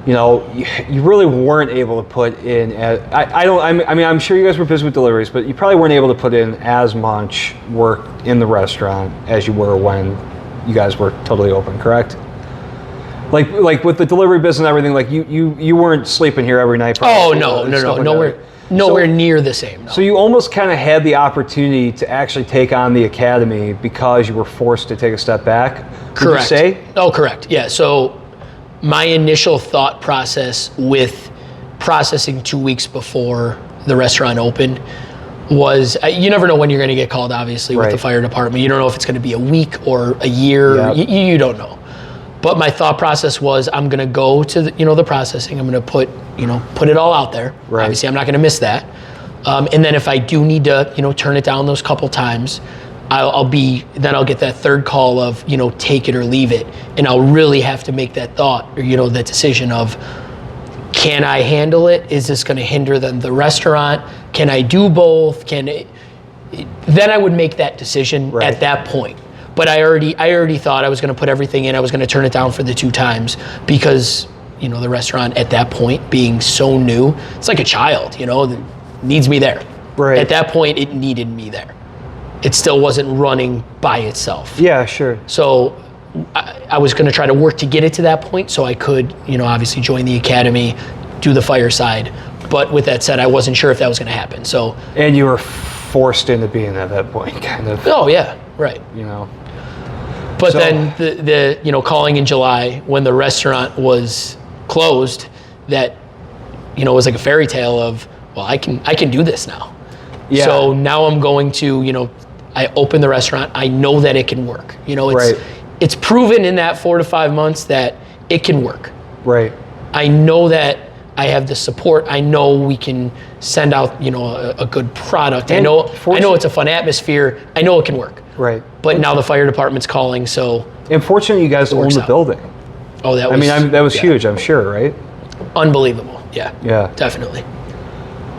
you really weren't able to put in. I'm sure you guys were busy with deliveries, but you probably weren't able to put in as much work in the restaurant as you were when you guys were totally open, correct? Like with the delivery business and everything, you weren't sleeping here every night. Probably, nowhere near the same. No. So you almost kind of had the opportunity to actually take on the academy because you were forced to take a step back. Correct. Would you say? Oh, correct. Yeah. So my initial thought process with processing 2 weeks before the restaurant opened was, you never know when you're going to get called, obviously, with the fire department. You don't know if it's going to be a week or a year. Yep. You don't know. But my thought process was, I'm going to go to the processing. I'm going to put it all out there. Right. Obviously, I'm not going to miss that. And then if I do need to, turn it down those couple times, I'll get that third call of, take it or leave it. And I'll really have to make that thought or, that decision of, can I handle it? Is this going to hinder the restaurant? Can I do both? Then I would make that decision at that point. But I already thought I was going to put everything in. I was going to turn it down for the 2 times because, the restaurant at that point being so new, it's like a child, that needs me there. Right. At that point, it needed me there. It still wasn't running by itself. Yeah, sure. So I was going to try to work to get it to that point so I could, obviously join the academy, do the fireside. But with that said, I wasn't sure if that was going to happen. So. And you were forced into being at that point, kind of. Oh, yeah, right. But then the calling in July when the restaurant was closed, that was like a fairy tale of, well, I can do this now. Yeah. So now I'm going to I open the restaurant. I know that it can work. It's proven in that 4 to 5 months that it can work. Right. I know that I have the support. I know we can send out a good product. And I know it's a fun atmosphere. I know it can work. Right. But now the fire department's calling, so. And fortunately, you guys own the building. Oh, that was. that was huge. I'm sure, right? Unbelievable. Yeah. Yeah. Definitely.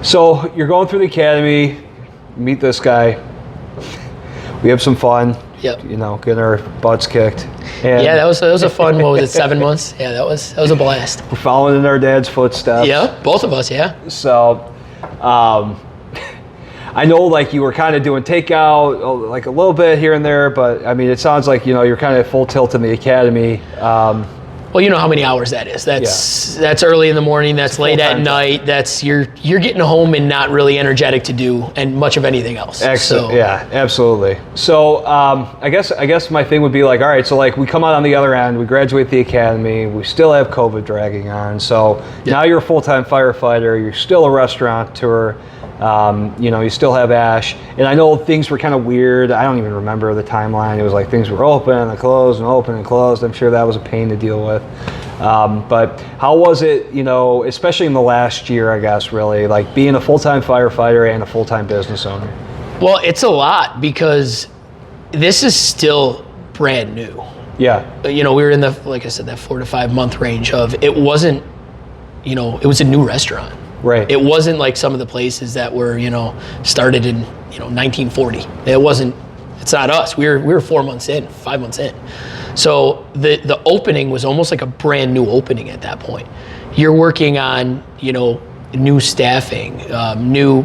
So you're going through the academy, meet this guy. We have some fun. Yep. Getting our butts kicked. And Yeah, that was a fun. What was it? 7 months. Yeah, that was a blast. we're following in our dad's footsteps. Yeah, both of us. Yeah. So, I know like you were kind of doing takeout like a little bit here and there, but I mean, it sounds like, you're kind of full tilt in the academy. Well, you know how many hours that is. That's early in the morning. That's late at night. That's you're getting home and not really energetic to do and much of anything else. Excellent. So, Yeah, absolutely. So I guess my thing would be like, all right, so like we come out on the other end, we graduate the academy, we still have COVID dragging on. So now you're a full-time firefighter, you're still a restaurateur. You still have ASH, and I know things were kind of weird. I don't even remember the timeline. It was like things were open and closed and open and closed. I'm sure that was a pain to deal with. But how was it, especially in the last year, I guess, really, like being a full-time firefighter and a full-time business owner? Well, it's a lot because this is still brand new. Yeah. We were in like I said, that 4 to 5 month range of it wasn't, it was a new restaurant. Right. It wasn't like some of the places that were, started in, 1940. It's not us. We were 4 months in, 5 months in. So the opening was almost like a brand new opening at that point. You're working on, new staffing,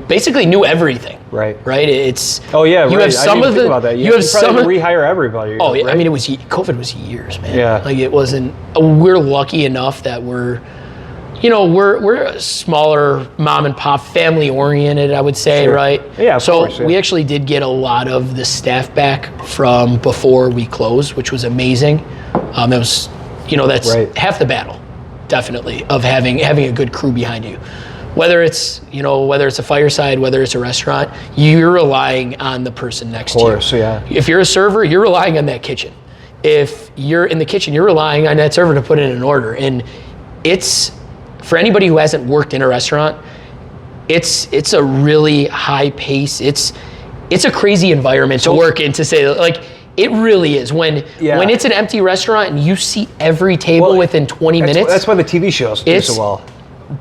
basically new everything. Right. Right. It's. Oh yeah. You right. have some I didn't of think the. about that. You have some. Rehire everybody. Oh yeah. Right? I mean, COVID was years, man. Yeah. Like it wasn't. We're lucky enough that we're a smaller mom and pop, family oriented, I would say, Sure. right? Yeah, of course, yeah. We actually did get a lot of the staff back from before we closed, which was amazing. It was, that's Right. half the battle, definitely, of having a good crew behind you. Whether it's a fireside, whether it's a restaurant, you're relying on the person next to you. Of course, yeah. If you're a server, you're relying on that kitchen. If you're in the kitchen, you're relying on that server to put in an order. And it's, for anybody who hasn't worked in a restaurant, it's a really high pace. It's a crazy environment to work in, to say, like, it really is. When it's an empty restaurant and you see every table within 20 minutes. That's why the TV shows do so well.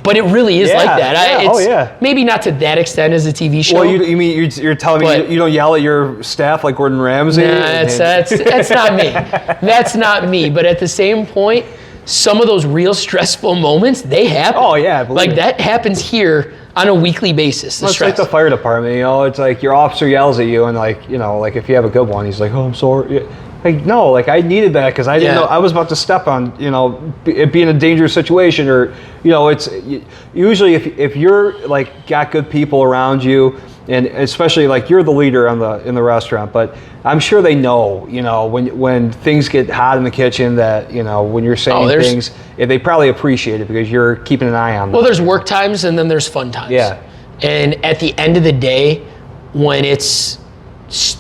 But it really is like that. Yeah. Maybe not to that extent as a TV show. Well, you mean you're telling me you don't yell at your staff like Gordon Ramsay? Nah, that's not me. That's not me. But at the same point, some of those real stressful moments, they happen. Oh yeah, like that happens here on a weekly basis. It's like the fire department. It's like your officer yells at you, and like if you have a good one, he's like, "Oh, I'm sorry." Like no, like I needed that because I didn't know I was about to step on, it being a dangerous situation, or it's usually if you're like got good people around you, and especially like you're the leader in the restaurant, but I'm sure they know, when things get hot in the kitchen that when you're saying things, they probably appreciate it because you're keeping an eye on them. Well, there's work times and then there's fun times. Yeah. And at the end of the day, when it's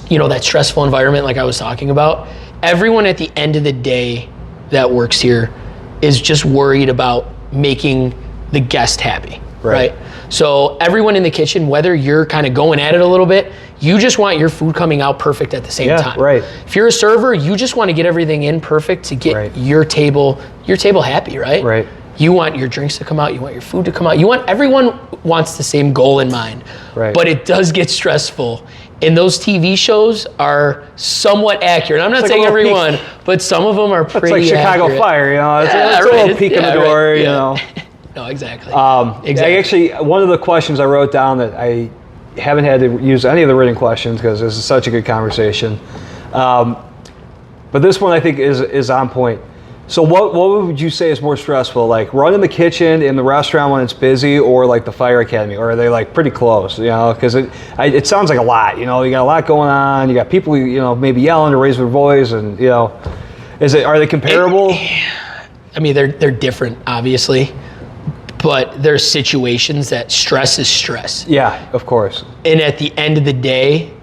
that stressful environment like I was talking about, everyone at the end of the day that works here is just worried about making the guest happy, right? So everyone in the kitchen, whether you're kind of going at it a little bit, you just want your food coming out perfect at the same time. Right. If you're a server, you just want to get everything in perfect to get your table happy, right? Right. You want your drinks to come out, you want your food to come out. Everyone wants the same goal in mind. Right. But it does get stressful. And those TV shows are somewhat accurate. I'm not saying everyone, but some of them are pretty accurate. It's like Chicago accurate. Fire, it's a little peek in the door, No, exactly. Exactly. Actually, one of the questions I wrote down that I haven't had to use any of the written questions because this is such a good conversation. But this one I think is on point. So what would you say is more stressful, like running the kitchen in the restaurant when it's busy, or like the fire academy, or are they like pretty close? Because it sounds like a lot. You got a lot going on. You got people maybe yelling or raising their voice, and are they comparable? I mean, they're different, obviously, but there's situations that stress is stress. Yeah, of course. And at the end of the day,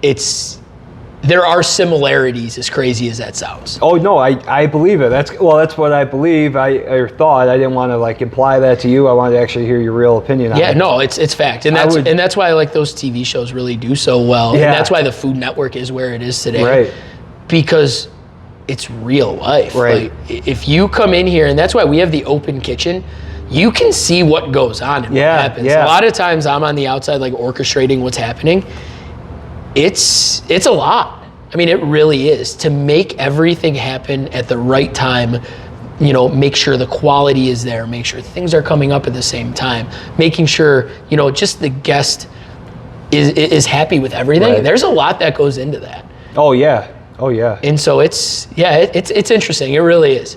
there are similarities, as crazy as that sounds. Oh no, I believe it. That's what I believe. I thought. I didn't want to like imply that to you. I wanted to actually hear your real opinion on it. Yeah, no, it's fact, and that's why like those TV shows really do so well. Yeah. And that's why the Food Network is where it is today. Right. Because it's real life. Right. Like, if you come in here, and that's why we have the open kitchen, you can see what goes on and what happens. Yeah. A lot of times I'm on the outside like orchestrating what's happening. It's a lot. I mean, it really is. To make everything happen at the right time, you know, make sure the quality is there, make sure things are coming up at the same time, making sure, you know, just the guest is happy with everything. Right. There's a lot that goes into that. Oh yeah. Oh yeah. And so it's interesting. It really is.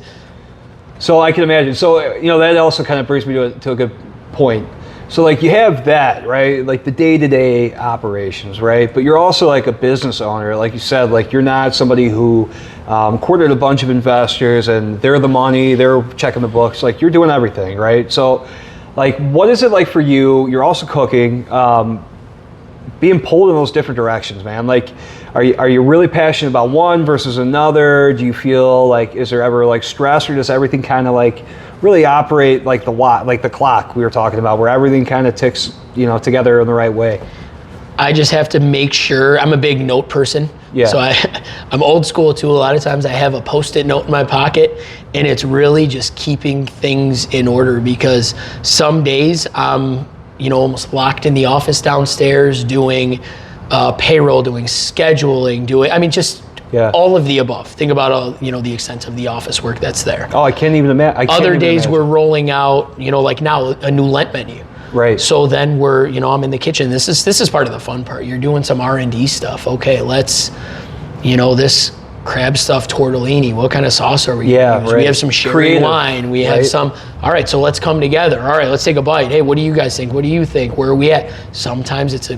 So I can imagine. So, you know, that also kind of brings me to a good point. So like you have that, right? Like the day-to-day operations, right? But you're also like a business owner. Like you said, like you're not somebody who courted a bunch of investors and they're the money, they're checking the books. Like you're doing everything, right? So like what is it like for you? You're also cooking, being pulled in those different directions, man. Like are you really passionate about one versus another? Do you feel like, is there ever like stress, or does everything kind of like really operate like the clock we were talking about, where everything kind of ticks, you know, together in the right way? I just have to make sure. I'm a big note person. Yeah. So I'm old school too. A lot of times I have a Post-it note in my pocket, and it's really just keeping things in order, because some days I'm, you know, almost locked in the office downstairs doing payroll, doing scheduling, just all of the above. Think about all, you know, the extent of the office work that's there. Oh, I can't even imagine. Other days we're rolling out, you know, like now a new Lent menu. Right. So then we're, you know, I'm in the kitchen. This is part of the fun part. You're doing some R&D stuff. Okay, let's, you know, this crab stuffed tortellini. What kind of sauce are we gonna use? Right. We have some sherry Creative, wine. We have some. All right, so let's come together. All right, let's take a bite. Hey, what do you guys think? What do you think? Where are we at? Sometimes it's a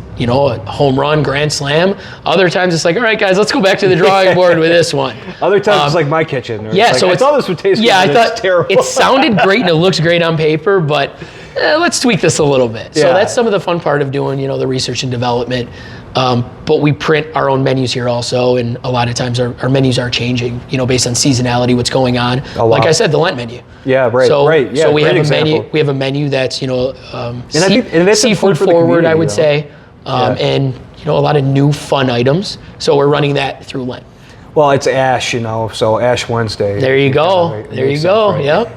home run, grand slam. Other times it's like, all right, guys, let's go back to the drawing board with this one. Other times it's like my kitchen. Yeah, so I thought this would taste good. Yeah, I thought it's terrible. it sounded great and it looks great on paper, but let's tweak this a little bit. So that's some of the fun part of doing, you know, the research and development. But we print our own menus here also, and a lot of times our menus are changing, you know, based on seasonality, what's going on. Oh, wow. Like I said, the Lent menu. Yeah, right. So, right. Yeah, so we have a example. menu. We have a menu that's, you know, that's seafood for the forward, I community, would though. say, and you know, a lot of new fun items. So we're running that through Lent. Well, it's Ash, you know, so Ash Wednesday. There you go. Right, there you go. Right? Yep.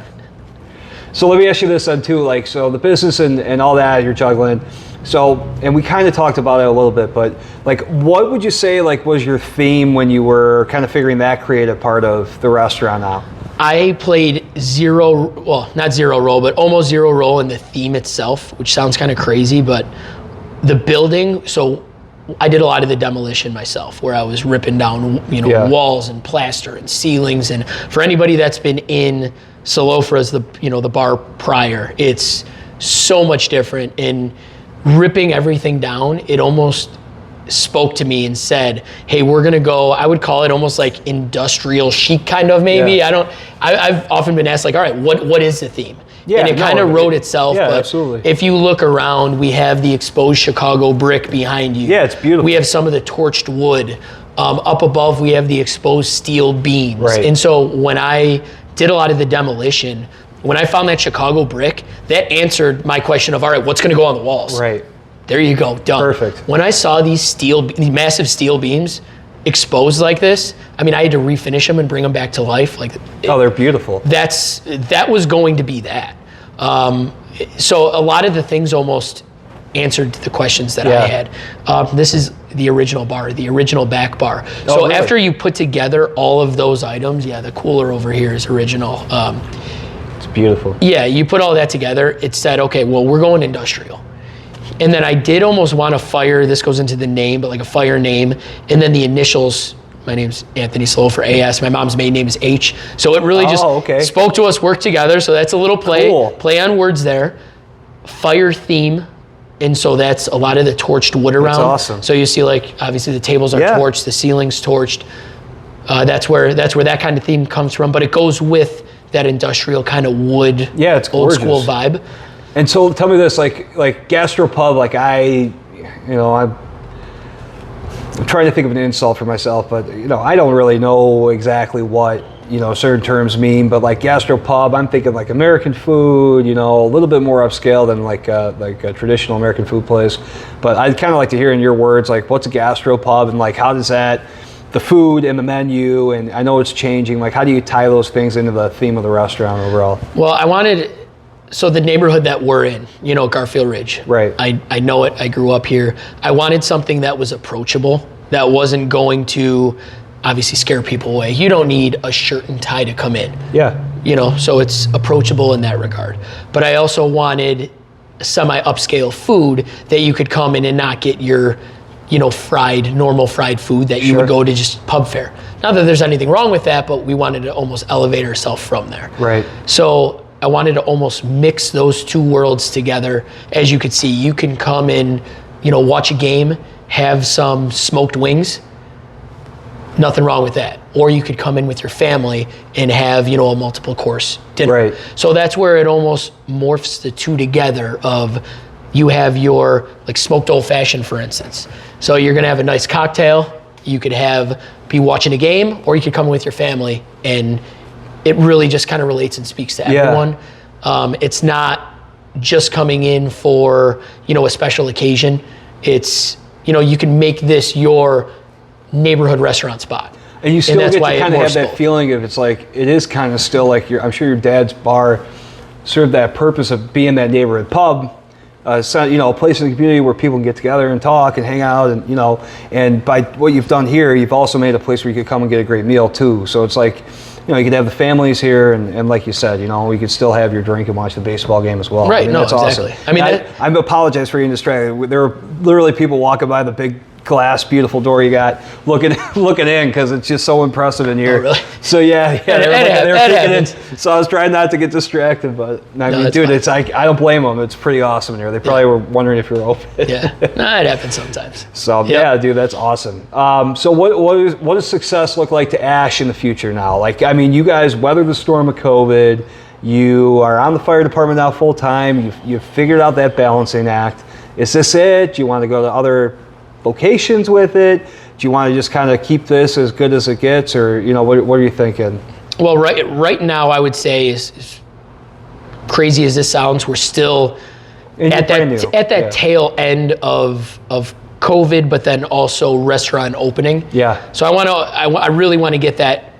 So let me ask you this then too, like, so the business and all that you're juggling. So, and we kind of talked about it a little bit, but like, what would you say like was your theme when you were kind of figuring that creative part of the restaurant out? I played not zero role, but almost zero role in the theme itself, which sounds kind of crazy, but the building, so I did a lot of the demolition myself, where I was ripping down, you know, walls and plaster and ceilings. And for anybody that's been in Solofra's, the bar prior, it's so much different. And ripping everything down, it almost spoke to me and said, hey, we're gonna go, I would call it almost like industrial chic kind of, maybe. Yeah. I've often been asked like, all right, what is the theme? Yeah, and it kind of wrote itself. Yeah, but absolutely. if you look around, we have the exposed Chicago brick behind you. Yeah, it's beautiful. We have some of the torched wood. Up above, we have the exposed steel beams. Right. And so when I did a lot of the demolition, when I found that Chicago brick, that answered my question of, all right, what's gonna go on the walls? Right. There you go, done. Perfect. When I saw these massive steel beams exposed like this, I mean, I had to refinish them and bring them back to life. They're beautiful. That was going to be that. So a lot of the things almost answered the questions that I had. This is the original bar, the original back bar. So really? after you put together all of those items, the cooler over here is original. It's beautiful. Yeah, you put all that together, it said, okay, well, we're going industrial. And then I did almost want a fire, this goes into the name, but like a fire name, and then the initials. My name's Anthony Solofra, AS. My mom's maiden name is H. So it really just spoke to us, worked together. So that's a little play on words there. Fire theme. And so that's a lot of the torched wood around. That's awesome. So you see, like, obviously the tables are torched, the ceiling's torched. That's where that kind of theme comes from. But it goes with that industrial kind of wood, it's old gorgeous. school vibe. And so tell me this, like Gastropub, like I'm trying to think of an insult for myself, but I don't really know exactly what certain terms mean. But like Gastropub, I'm thinking like American food, a little bit more upscale than like a traditional American food place. But I'd kind of like to hear in your words, like what's a Gastropub, and like how does that, the food and the menu, and I know it's changing. Like how do you tie those things into the theme of the restaurant overall? Well, so the neighborhood that we're in, Garfield Ridge. Right. I know it. I grew up here. I wanted something that was approachable, that wasn't going to obviously scare people away. You don't need a shirt and tie to come in. Yeah. You know, so it's approachable in that regard. But I also wanted semi-upscale food that you could come in and not get your, you know, normal fried food that you would go to just pub fare. Not that there's anything wrong with that, but we wanted to almost elevate ourselves from there. Right. So I wanted to almost mix those two worlds together. As you could see, you can come in, you know, watch a game, have some smoked wings. Nothing wrong with that. Or you could come in with your family and have, you know, a multiple course dinner. Right. So that's where it almost morphs the two together of you have your like smoked old fashioned, for instance. So you're gonna have a nice cocktail. You could be watching a game, or you could come with your family, and it really just kind of relates and speaks to everyone. It's not just coming in for, you know, a special occasion. It's, you know, you can make this your neighborhood restaurant spot. And you still get to kind of have that feeling of, it's like, it is kind of still like I'm sure your dad's bar served that purpose of being that neighborhood pub, so, you know, a place in the community where people can get together and talk and hang out, and, you know, and by what you've done here, you've also made a place where you could come and get a great meal too. So it's like, you know, you could have the families here, and like you said, you know, we could still have your drink and watch the baseball game as well. Right, I mean, no, that's exactly. Awesome. I mean, I apologize for being distracted. There were literally people walking by the big glass, beautiful door you got, looking in, because it's just so impressive in here. Oh, really? So yeah, they're peeking in. So I was trying not to get distracted, but I mean, dude, fine. It's like, I don't blame them. It's pretty awesome in here. They probably were wondering if you were open. Yeah, it happens sometimes. So yeah, dude, that's awesome. So what does success look like to ASH in the future now? Like, I mean, you guys weathered the storm of COVID. You are on the fire department now full time. You've figured out that balancing act. Is this it? Do you want to go to other locations with it? Do you want to just kind of keep this as good as it gets, or, you know, what are you thinking? Well, right now, I would say, as crazy as this sounds, we're still at that tail end of COVID, but then also restaurant opening. Yeah. So I really want to get that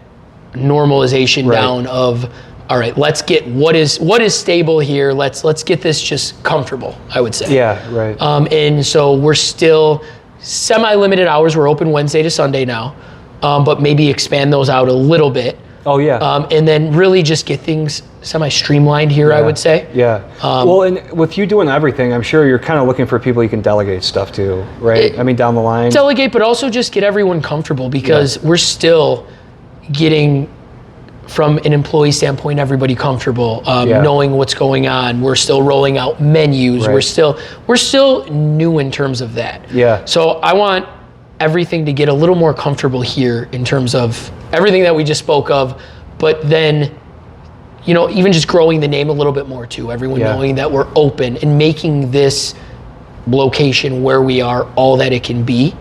normalization down of, all right, let's get what is stable here. Let's get this just comfortable, I would say. Yeah, right. And so we're still semi-limited hours. We're open Wednesday to Sunday now, but maybe expand those out a little bit. Oh yeah. And then really just get things semi-streamlined here, I would say. Yeah. Well, and with you doing everything, I'm sure you're kind of looking for people you can delegate stuff to, right? I mean, down the line. Delegate, but also just get everyone comfortable, because we're still getting, from an employee standpoint, everybody comfortable, knowing what's going on. We're still rolling out menus. Right. We're still new in terms of that. Yeah. So I want everything to get a little more comfortable here in terms of everything that we just spoke of, but then, you know, even just growing the name a little bit more too. Everyone knowing that we're open and making this location where we are all that it can be.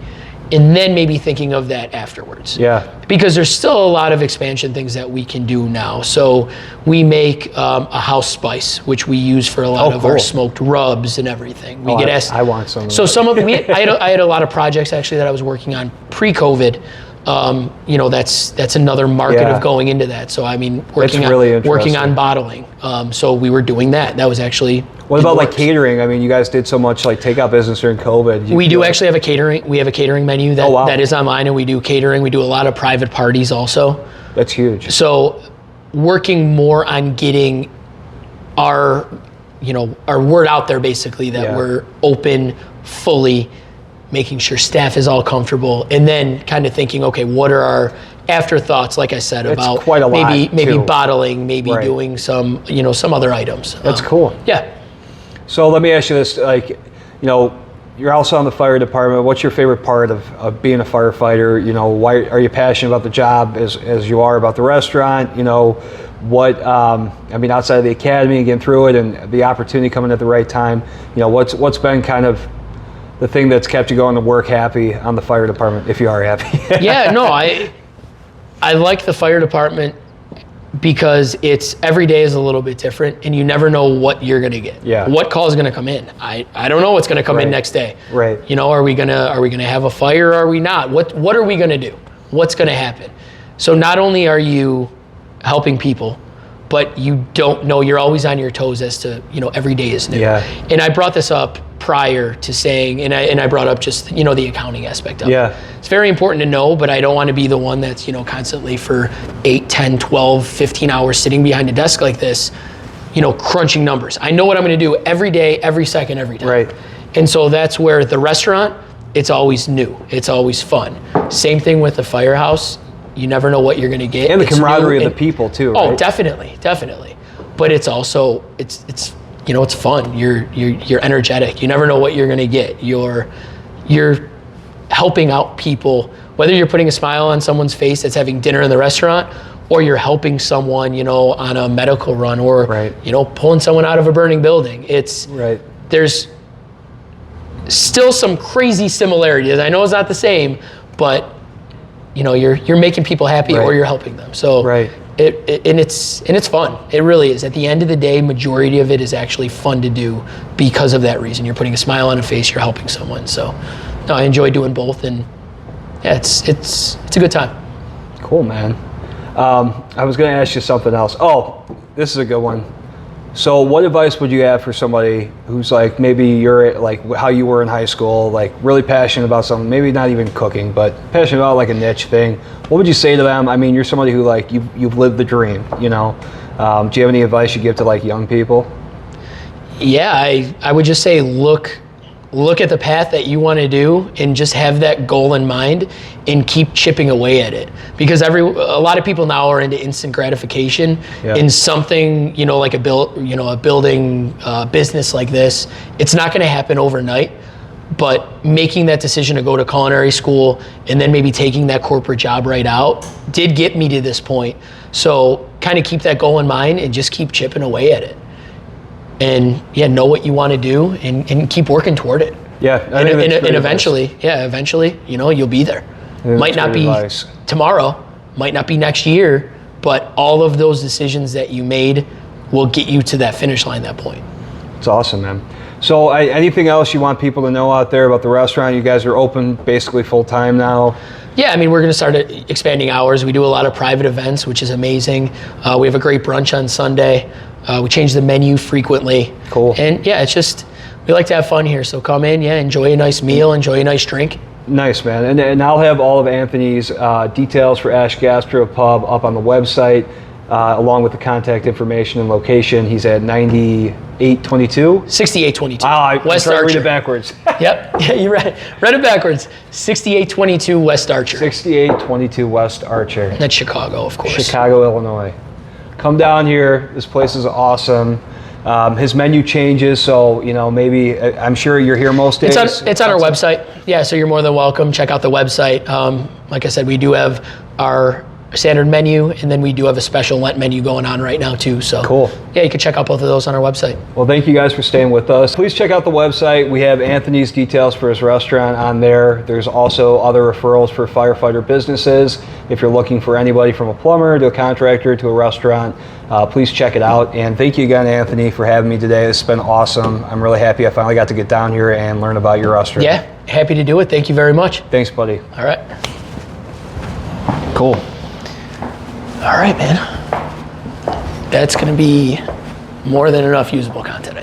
And then maybe thinking of that afterwards. Yeah. Because there's still a lot of expansion things that we can do now. So we make a house spice, which we use for a lot of our smoked rubs and everything. We get asked. I want some. So some of I had a lot of projects actually that I was working on pre-COVID. You know, that's another market of going into that. So I mean, working on bottling. So we were doing that. That was actually. What about like catering? I mean, you guys did so much like takeout business during COVID. We do actually have a catering. We have a catering menu that is online, and we do catering. We do a lot of private parties also. That's huge. So working more on getting our word out there, basically, that we're open fully, making sure staff is all comfortable, and then kind of thinking, okay, what are our afterthoughts, like I said, about quite a lot maybe bottling, maybe doing some other items. That's cool. Yeah. So let me ask you this, like, you know, you're also on the fire department. What's your favorite part of being a firefighter? You know, why are you passionate about the job as you are about the restaurant? You know, what, I mean, outside of the academy and getting through it and the opportunity coming at the right time, you know, what's been kind of the thing that's kept you going to work happy on the fire department, if you are happy? Yeah, no, I like the fire department because it's every day is a little bit different, and you never know what you're gonna get. Yeah. What call is gonna come in? I don't know what's gonna come in next day. Right. You know, are we gonna have a fire? Or are we not? What are we gonna do? What's gonna happen? So not only are you helping people, but you don't know. You're always on your toes as to, you know, every day is new. Yeah. And I brought this up prior to saying, and I brought up just, the accounting aspect of it. Yeah. It's very important to know, but I don't want to be the one that's, constantly for 8, 10, 12, 15 hours sitting behind a desk like this, crunching numbers. I know what I'm going to do every day, every second, every time. Right. And so that's where the restaurant, it's always new. It's always fun. Same thing with the firehouse. You never know what you're going to get. And the It's camaraderie new of the people too, Oh, right? definitely. But it's also, it's fun. You're energetic. You never know what you're going to get. You're helping out people, whether you're putting a smile on someone's face that's having dinner in the restaurant, or you're helping someone, on a medical run, or, Right. Pulling someone out of a burning building. Right. There's still some crazy similarities. I know it's not the same, but you're making people happy, Right. or you're helping them. So Right. it's fun. It really is. At the end of the day, majority of it is actually fun to do because of that reason. You're putting a smile on a face. You're helping someone. So no, I enjoy doing both, and yeah, it's a good time. Cool, man. I was going to ask you something else. Oh, this is a good one. So what advice would you have for somebody who's like, maybe you're like how you were in high school, like really passionate about something, maybe not even cooking, but passionate about like a niche thing? What would you say to them? I mean, you're somebody who like, you've lived the dream, Do you have any advice you give to like young people? Yeah, I would just say look at the path that you want to do, and just have that goal in mind and keep chipping away at it. Because a lot of people now are into instant gratification. Yeah. In something, like a building business like this. It's not going to happen overnight, but making that decision to go to culinary school and then maybe taking that corporate job right out did get me to this point. So kind of keep that goal in mind and just keep chipping away at it. And yeah, know what you want to do and keep working toward it. Yeah. And eventually, you'll be there. Might not be tomorrow, might not be next year, but all of those decisions that you made will get you to that finish line, that point. It's awesome, man. So anything else you want people to know out there about the restaurant? You guys are open basically full time now. Yeah, I mean, we're going to start expanding hours. We do a lot of private events, which is amazing. We have a great brunch on Sunday. We change the menu frequently. Cool. And yeah, we like to have fun here. So come in, enjoy a nice meal, enjoy a nice drink. Nice, man. And I'll have all of Anthony's details for ASH Gastropub up on the website, along with the contact information and location. He's at 9822? 6822. West Archer. Read it backwards. Yep. Yeah, you read it backwards. 6822 West Archer. 6822 West Archer. That's Chicago, of course. Chicago, Illinois. Come down here. This place is awesome. His menu changes, so maybe I'm sure you're here most days. It's on our website. Yeah, so you're more than welcome. Check out the website. Like I said, we do have our standard menu, and then we do have a special Lent menu going on right now too. So cool. Yeah, you can check out both of those on our website. Well, thank you guys for staying with us. Please check out the website. We have Anthony's details for his restaurant on there. There's also other referrals for firefighter businesses. If you're looking for anybody from a plumber to a contractor to a restaurant, please check it out. And thank you again, Anthony, for having me today. This has been awesome. I'm really happy I finally got to get down here and learn about your restaurant. Yeah, happy to do it. Thank you very much. Thanks, buddy. All right. Cool. All right, man. That's going to be more than enough usable content, I